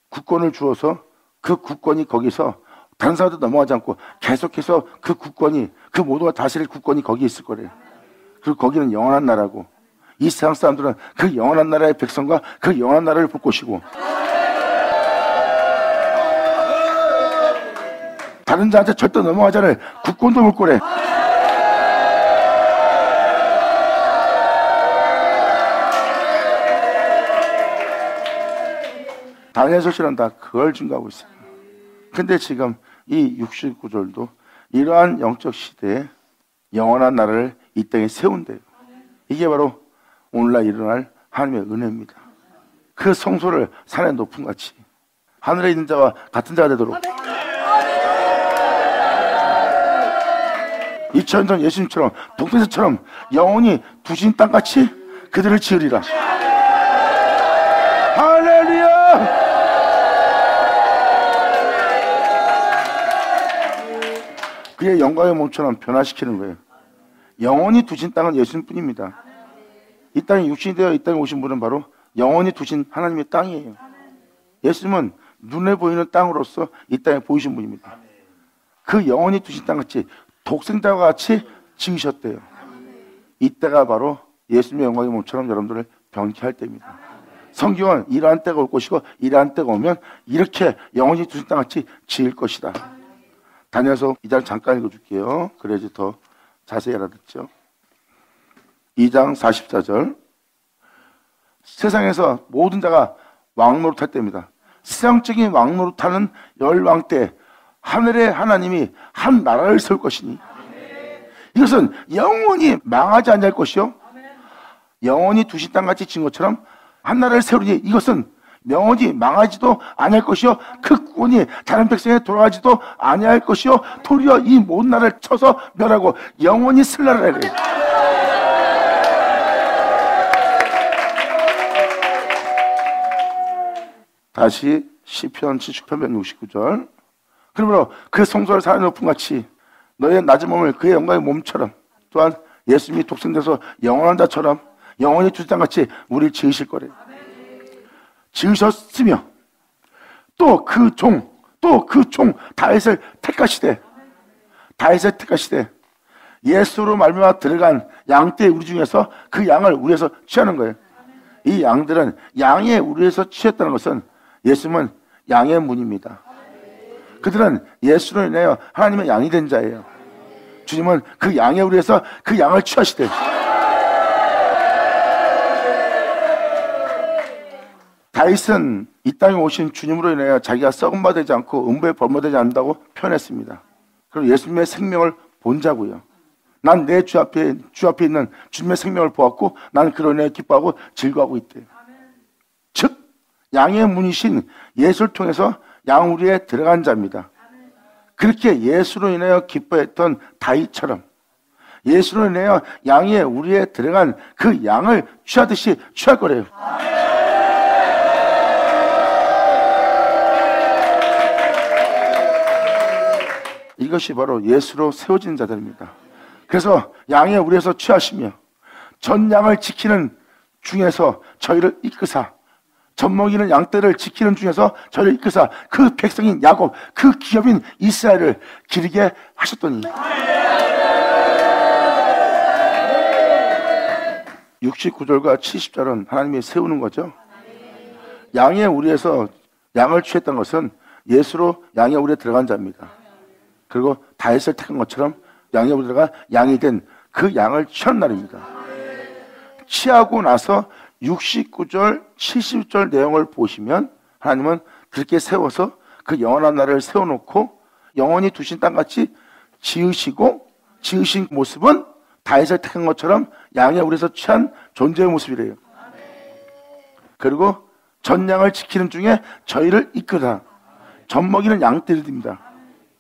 국권을 주어서 그 국권이 거기서 다른 사람도 넘어가지 않고 계속해서 그 국권이 그 모두가 다스릴 국권이 거기에 있을 거래요. 그리고 거기는 영원한 나라고 이 세상 사람들은 그 영원한 나라의 백성과 그 영원한 나라를 볼 것이고 다른 자한테 절대 넘어가지 않을 국권도 볼 거래. 다니엘서 실은 다 그걸 증거하고 있어요. 근데 지금 이 69절도 이러한 영적 시대에 영원한 나라를 이 땅에 세운대요. 이게 바로 오늘날 일어날 하나님의 은혜입니다. 그 성소를 산의 높음 같이 하늘에 있는 자와 같은 자가 되도록 2000년 전 예수님처럼 독생자처럼 영원히 두신 땅같이 그들을 지으리라. 할렐루야. 그의 영광의 몸처럼 변화시키는 거예요. 영원히 두신 땅은 예수님뿐입니다. 이 땅에 육신이 되어 이 땅에 오신 분은 바로 영원히 두신 하나님의 땅이에요. 예수님은 눈에 보이는 땅으로서 이 땅에 보이신 분입니다. 그 영원히 두신 땅같이 독생자와 같이 지으셨대요. 이때가 바로 예수님의 영광의 몸처럼 여러분들을 변케 할 때입니다. 성경은 이러한 때가 올 것이고 이러한 때가 오면 이렇게 영원히 두신 땅같이 지을 것이다. 다니엘서 2장 잠깐 읽어줄게요. 그래야지 더 자세히 알아듣죠. 2장 44절 세상에서 모든 자가 왕노릇할 때입니다. 세상적인 왕노릇하는 열왕 때 하늘의 하나님이 한 나라를 세울 것이니 이것은 영원히 망하지 않을 것이요 영원히 두신 땅같이 지은 것처럼 한 나라를 세우니 이것은 영원히 망하지도 아니할 것이요 그 구원이 다른 백성에 돌아가지도 아니할 것이요 도리어 이 모든 나라를 쳐서 멸하고 영원히 쓸 나라래. 다시 시편 70편 169절 그러므로 그 성소를 산의 높음 같이 너의 낮은 몸을 그의 영광의 몸처럼 또한 예수님이 독생돼서 영원한 자처럼 영원히 두신 땅같이 우리를 지으실 거래요. 지으셨으며 또 그 종 다윗을 택하시되 예수로 말미암아 들어간 양떼의 우리 중에서 그 양을 우리에서 취하는 거예요. 이 양들은 양의 우리에서 취했다는 것은 예수님은 양의 문입니다. 그들은 예수로 인하여 하나님의 양이 된 자예요. 주님은 그 양의 우리에서 그 양을 취하시되 다윗은 이 땅에 오신 주님으로 인하여 자기가 썩은 바 되지 않고 음부에 벌모되지 않는다고 표현했습니다. 그리고 예수님의 생명을 본 자고요. 난 내 주 앞에 있는 주님의 생명을 보았고 나는 그로 인해 기뻐하고 즐거워하고 있대요. 즉 양의 문이신 예수를 통해서 양우리에 들어간 자입니다. 그렇게 예수로 인하여 기뻐했던 다윗처럼 예수로 인하여 양의 우리에 들어간 그 양을 취하듯이 취할 거래요. 이것이 바로 예수로 세워진 자들입니다. 그래서 양의 우리에서 취하시며 전 양을 지키는 중에서 저희를 이끄사 젖 먹이는 양떼를 지키는 중에서 저희를 이끄사 그 백성인 야곱 그 기업인 이스라엘을 기르게 하셨더니 69절과 70절은 하나님이 세우는 거죠. 양의 우리에서 양을 취했던 것은 예수로 양의 우리에 들어간 자입니다. 그리고 다윗을 택한 것처럼 양의 우리에 들어가 양이 된 그 양을 취한 날입니다. 취하고 나서 69절, 70절 내용을 보시면 하나님은 그렇게 세워서 그 영원한 나라를 세워놓고 영원히 두신 땅같이 지으시고 지으신 모습은 다윗을 택한 것처럼 양의 우리에서 취한 존재의 모습이래요. 그리고 전 양을 지키는 중에 저희를 이끄다. 젖 먹이는 양떼들입니다.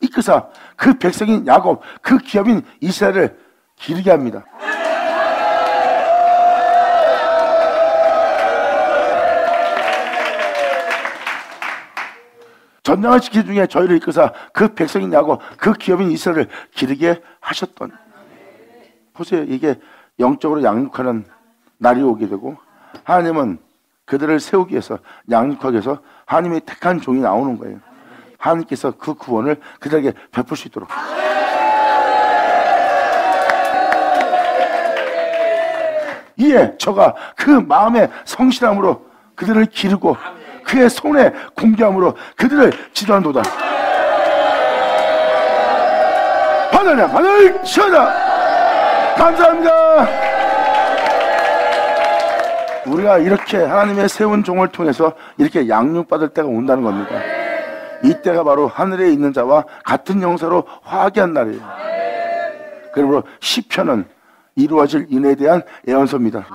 이끄사 그 백성인 야곱 그 기업인 이스라엘을 기르게 합니다. 전장을 지키는 중에 저희를 이끄사 그 백성인 야곱 그 기업인 이스라엘을 기르게 하셨던. 보세요. 이게 영적으로 양육하는 날이 오게 되고 하나님은 그들을 세우기 위해서 양육하기 위해서 하나님이 택한 종이 나오는 거예요. 하나님께서 그 구원을 그들에게 베풀 수 있도록. 이에 저가 그 마음의 성실함으로 그들을 기르고 그의 손에 공개함으로 그들을 지도한도다. 하늘 시원하 감사합니다. 우리가 이렇게 하나님의 세운 종을 통해서 이렇게 양육받을 때가 온다는 겁니다. 이때가 바로 하늘에 있는 자와 같은 영사로 화기한 날이에요. 그러므로 시편은 이루어질 은혜에 대한 예언서입니다.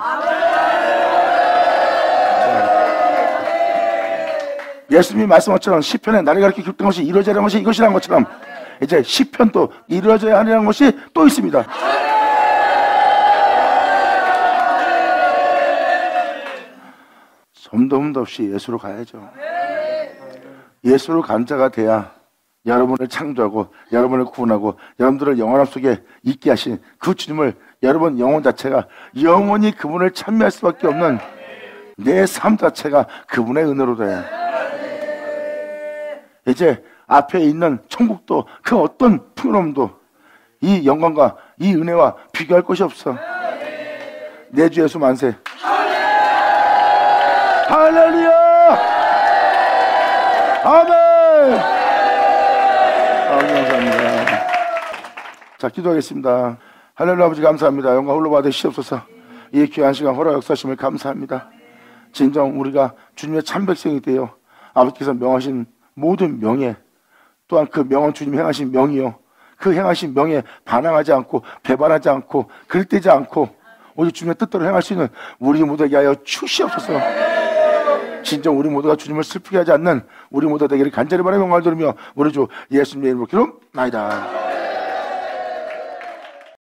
예수님이 말씀한 것처럼 시편에 나를 가리켜 기록된 것이 이루어져야 하는 것이 이것이라는 것처럼 이제 시편도 이루어져야 하는 것이 또 있습니다. 점도 없이 예수로 가야죠. 예수로 간 자가 돼야 여러분을 창조하고 여러분을 구원하고 여러분들을 영원함 속에 있게 하신 그 주님을 여러분 영혼 자체가 영원히 그분을 찬미할 수밖에 없는 내 삶 자체가 그분의 은혜로 돼요. 이제 앞에 있는 천국도 그 어떤 풍요로움도 이 영광과 이 은혜와 비교할 것이 없어. 내 주 예수 만세. 할렐루야! 아멘! 감사합니다. 자, 기도하겠습니다. 하늘의 아버지 감사합니다. 영광 홀로 받으시옵소서. 이 귀한 시간 허락 역사심을 감사합니다. 진정 우리가 주님의 참 백성이 되어 아버지께서 명하신 모든 명예, 또한 그 명은 주님 행하신 명이요, 그 행하신 명에 반항하지 않고 배반하지 않고 그릇되지 않고 오직 주님의 뜻대로 행할 수 있는 우리 모두에게 하여 주시옵소서. 진정 우리 모두가 주님을 슬프게 하지 않는 우리 모두가 되기를 간절히 바라며 영광을 드리며 우리 주 예수님의 이름으로 기도나이다.